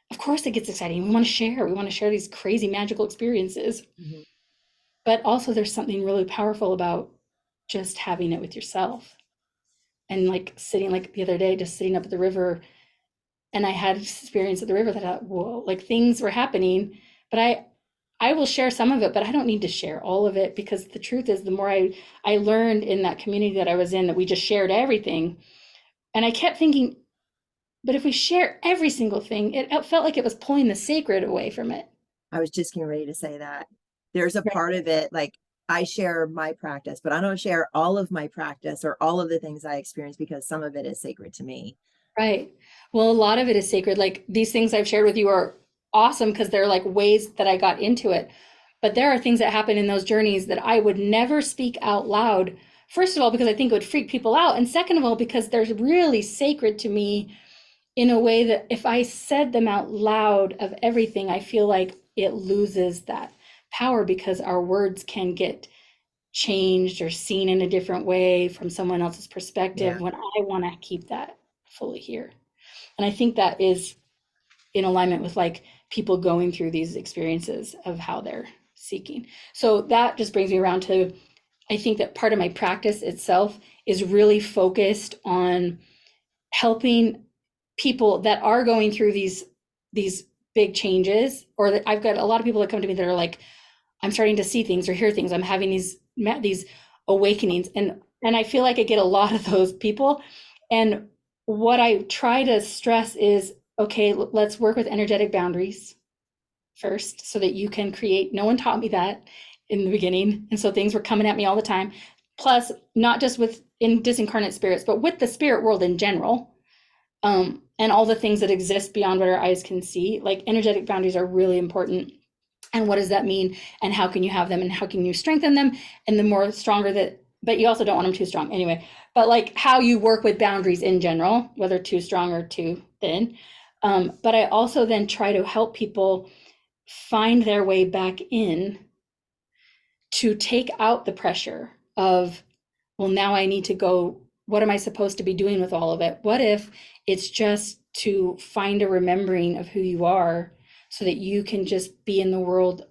Of course it gets exciting. We want to share these crazy magical experiences. Mm-hmm. But also there's something really powerful about just having it with yourself. And, like, sitting, like the other day, just sitting up at the river, and I had an experience at the river that I thought, whoa, like, things were happening, but I will share some of it, but I don't need to share all of it, because the truth is, the more I learned in that community that I was in, that we just shared everything. And I kept thinking, but if we share every single thing, it felt like it was pulling the sacred away from it. I was just getting ready to say that. There's a part of it, like, I share my practice, but I don't share all of my practice or all of the things I experience, because some of it is sacred to me. Right. Well, a lot of it is sacred. Like, these things I've shared with you are awesome because they're like ways that I got into it. But there are things that happen in those journeys that I would never speak out loud. First of all, because I think it would freak people out. And second of all, because they're really sacred to me in a way that if I said them out loud of everything, I feel like it loses that power, because our words can get changed or seen in a different way from someone else's perspective, when I want to keep that fully here. And I think that is in alignment with, like, people going through these experiences of how they're seeking. So that just brings me around to, I think that part of my practice itself is really focused on helping people that are going through these big changes, or that I've got a lot of people that come to me that are like, I'm starting to see things or hear things. I'm having these these awakenings, and I feel like I get a lot of those people. And what I try to stress is, okay, let's work with energetic boundaries first so that you can create. No one taught me that in the beginning, and so things were coming at me all the time. Plus, not just with in disincarnate spirits, but with the spirit world in general, and all the things that exist beyond what our eyes can see. Like, energetic boundaries are really important. And what does that mean? And how can you have them? And how can you strengthen them? And the more stronger that, but you also don't want them too strong anyway. But like, how you work with boundaries in general, whether too strong or too thin. But I also then try to help people find their way back in, to take out the pressure of, well, now I need to go, what am I supposed to be doing with all of it? What if it's just to find a remembering of who you are so that you can just be in the world,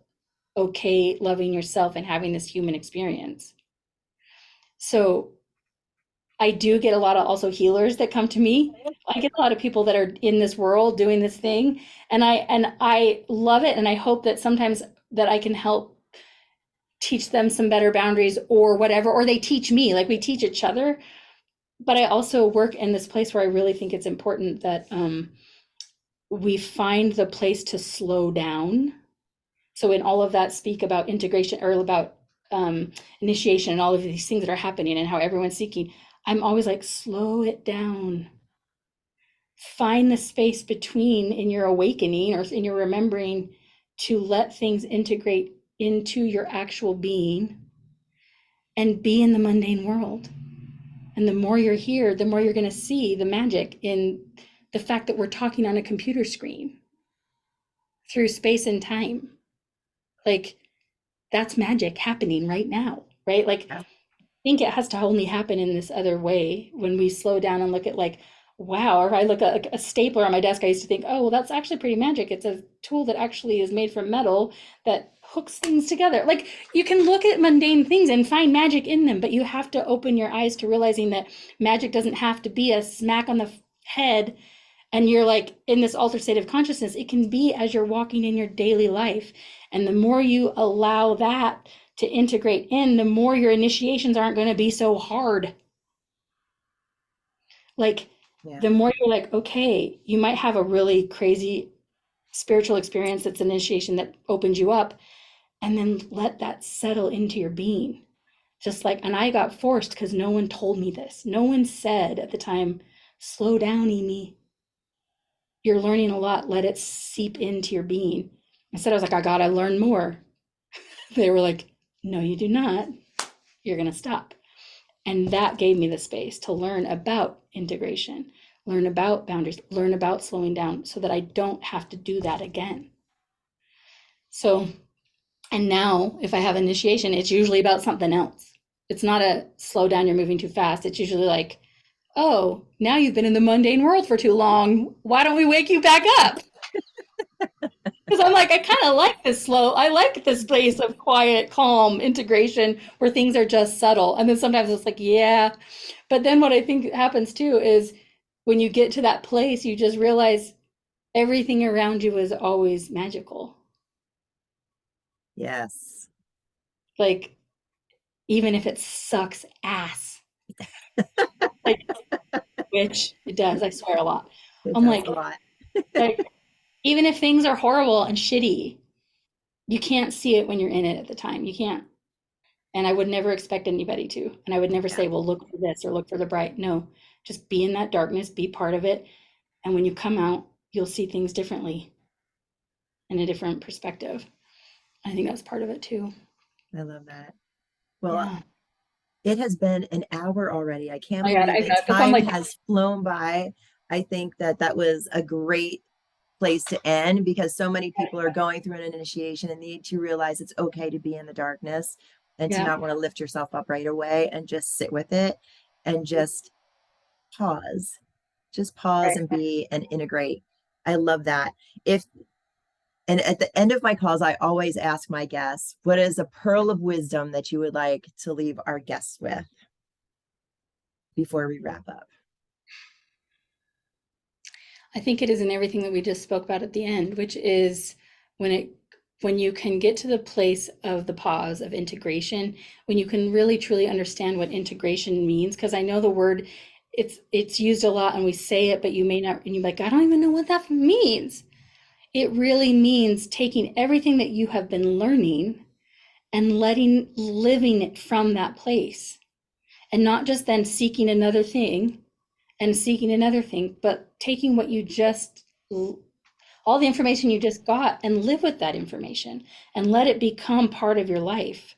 okay, loving yourself and having this human experience? So I do get a lot of also healers that come to me. I get a lot of people that are in this world doing this thing, and I love it, and I hope that sometimes that I can help teach them some better boundaries or whatever, or they teach me, like we teach each other. But I also work in this place where I really think it's important that we find the place to slow down. So in all of that, speak about integration, or about initiation, and all of these things that are happening and how everyone's seeking. I'm always like, slow it down. Find the space between in your awakening or in your remembering to let things integrate into your actual being and be in the mundane world. And the more you're here, the more you're going to see the magic in the fact that we're talking on a computer screen through space and time. Like, that's magic happening right now, right? Like, Yeah. I think it has to only happen in this other way when we slow down and look at, like, wow, or if I look at a stapler on my desk, I used to think, oh, well, that's actually pretty magic. It's a tool that actually is made from metal that hooks things together. Like, you can look at mundane things and find magic in them, but you have to open your eyes to realizing that magic doesn't have to be a smack on the head and you're like in this altered state of consciousness. It can be as you're walking in your daily life. And the more you allow that to integrate in, the more your initiations aren't going to be so hard. Like, Yeah. the more you're like, okay, you might have a really crazy spiritual experience that's an initiation that opens you up, and then let that settle into your being. Just like, and I got forced because no one told me this. No one said at the time, slow down, Aimee. You're learning a lot. Let it seep into your being. Instead, I was like, I gotta learn more. They were like, no, you do not. You're gonna stop. And that gave me the space to learn about integration, learn about boundaries, learn about slowing down so that I don't have to do that again. So, and now if I have initiation, it's usually about something else. It's not a slow down, you're moving too fast. It's usually like, oh, now you've been in the mundane world for too long. Why don't we wake you back up? Because I'm like, I kind of like this slow, I like this place of quiet, calm integration where things are just subtle. And then sometimes it's like, yeah. But then what I think happens too is when you get to that place, you just realize everything around you is always magical. Yes. Like, even if it sucks ass, like, which it does, I swear a lot. It I'm does like, a lot. like, even if things are horrible and shitty, you can't see it when you're in it at the time. You can't. And I would never expect anybody to. And I would never Yeah. say, well, look for this or look for the bright. No, just be in that darkness, be part of it. And when you come out, you'll see things differently in a different perspective. I think that's part of it too. I love that. Well, Yeah. it has been an hour already. I can't Oh my God, believe I it. know. Because I'm Time like, has flown by. I think that that was a great place to end because so many people are going through an initiation and need to realize it's okay to be in the darkness and to yeah, not want to lift yourself up right away and just sit with it and just pause. Just pause right. and be and integrate. I love that. If And at the end of my calls, I always ask my guests, what is a pearl of wisdom that you would like to leave our guests with before we wrap up? I think it is in everything that we just spoke about at the end, which is when it when you can get to the place of the pause of integration, when you can really truly understand what integration means, because I know the word, it's used a lot and we say it, but you may not, and you're like, I don't even know what that means. It really means taking everything that you have been learning and living it from that place, and not just then seeking another thing and seeking another thing, but taking what you just, all the information you just got, and live with that information and let it become part of your life.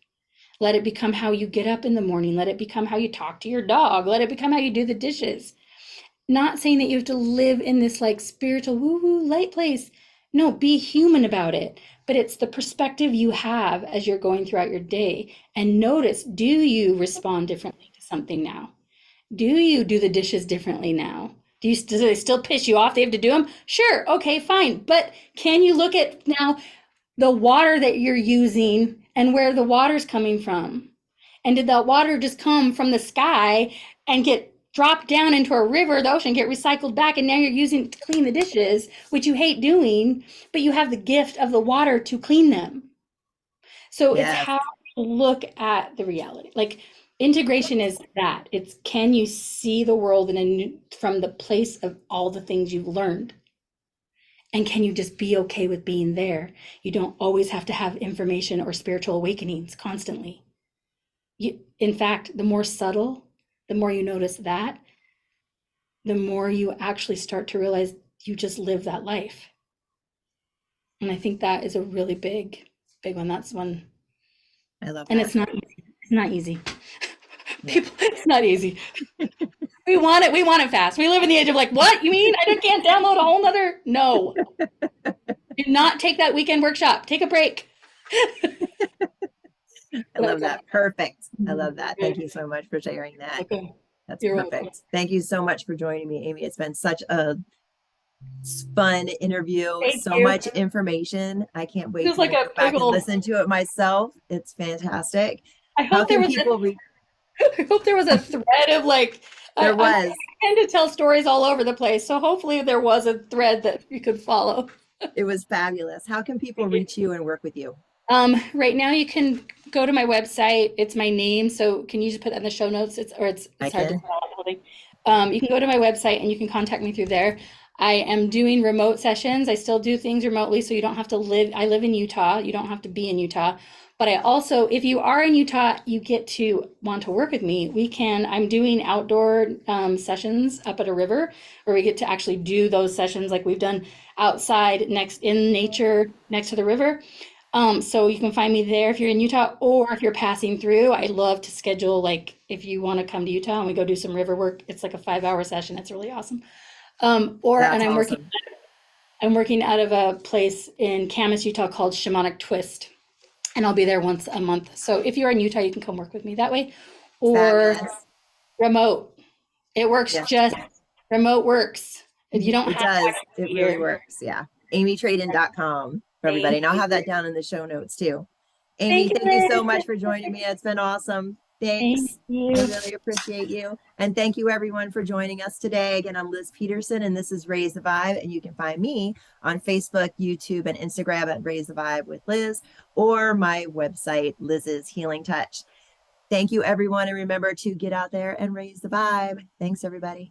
Let it become how you get up in the morning. Let it become how you talk to your dog. Let it become how you do the dishes. Not saying that you have to live in this like spiritual woo-woo light place. No, be human about it. But it's the perspective you have as you're going throughout your day. And notice, do you respond differently to something now? Do you do the dishes differently now? Do they still piss you off? They have to do them? Sure, okay, fine. But can you look at now the water that you're using and where the water's coming from? And did that water just come from the sky and get dropped down into a river, the ocean, get recycled back, and now you're using it to clean the dishes, which you hate doing, but you have the gift of the water to clean them. So it's Yes. how you look at the reality. Like integration is that. It's can you see the world in a new, from the place of all the things you've learned? And can you just be okay with being there? You don't always have to have information or spiritual awakenings constantly. In fact, the more subtle, the more you notice that, the more you actually start to realize you just live that life. And I think that is a really big, big one. That's one. I love And that. it's not easy. It's not easy. Yeah. People, it's not easy. We want it. We want it fast. We live in the age of like, what? You mean I can't download a whole nother? No. Do not take that weekend workshop. Take a break. I love that. Perfect. I love that. Thank you so much for sharing that. Okay. That's You're welcome. perfect. Thank you so much for joining me, Aimee. It's been such a fun interview, Thank so you. much information. I can't wait Feels to like a go big back and old. listen to it myself. It's fantastic. I How hope there can was people reach? I hope there was a thread of like There I was. tend to tell stories all over the place, so hopefully there was a thread that you could follow. It was fabulous. How can people reach you and work with you? Right now you can go to my website. It's my name, so can you just put that in the show notes? I It's hard to can. spell out the whole thing. You can go to my website and you can contact me through there. I am doing remote sessions. I still do things remotely, so you don't have to live. I live in Utah. You don't have to be in Utah. But I also, if you are in Utah, you get to want to work with me. I'm doing outdoor sessions up at a river where we get to actually do those sessions like we've done outside next in nature next to the river. So you can find me there if you're in Utah or if you're passing through. I love to schedule, like, if you want to come to Utah and we go do some river work, it's like a 5 hour session. It's really awesome. And That's awesome. I'm working out of a place in Camas, Utah called Shamanic Twist, and I'll be there once a month. So if you're in Utah, you can come work with me that way, or Fabulous. remote. It works Yes, just remote works. You don't it have to does. be It really here. works. Yeah. AimeeTraeden.com for everybody. Thank And I'll you. have that down in the show notes too. Aimee, Thank you, thank you so Liz. much for joining me. It's been awesome. Thank Thanks. I you. really appreciate you. And thank you everyone for joining us today. Again, I'm Liz Peterson and this is Raise the Vibe. And you can find me on Facebook, YouTube, and Instagram at Raise the Vibe with Liz, or my website, Liz's Healing Touch. Thank you everyone. And remember to get out there and raise the vibe. Thanks everybody.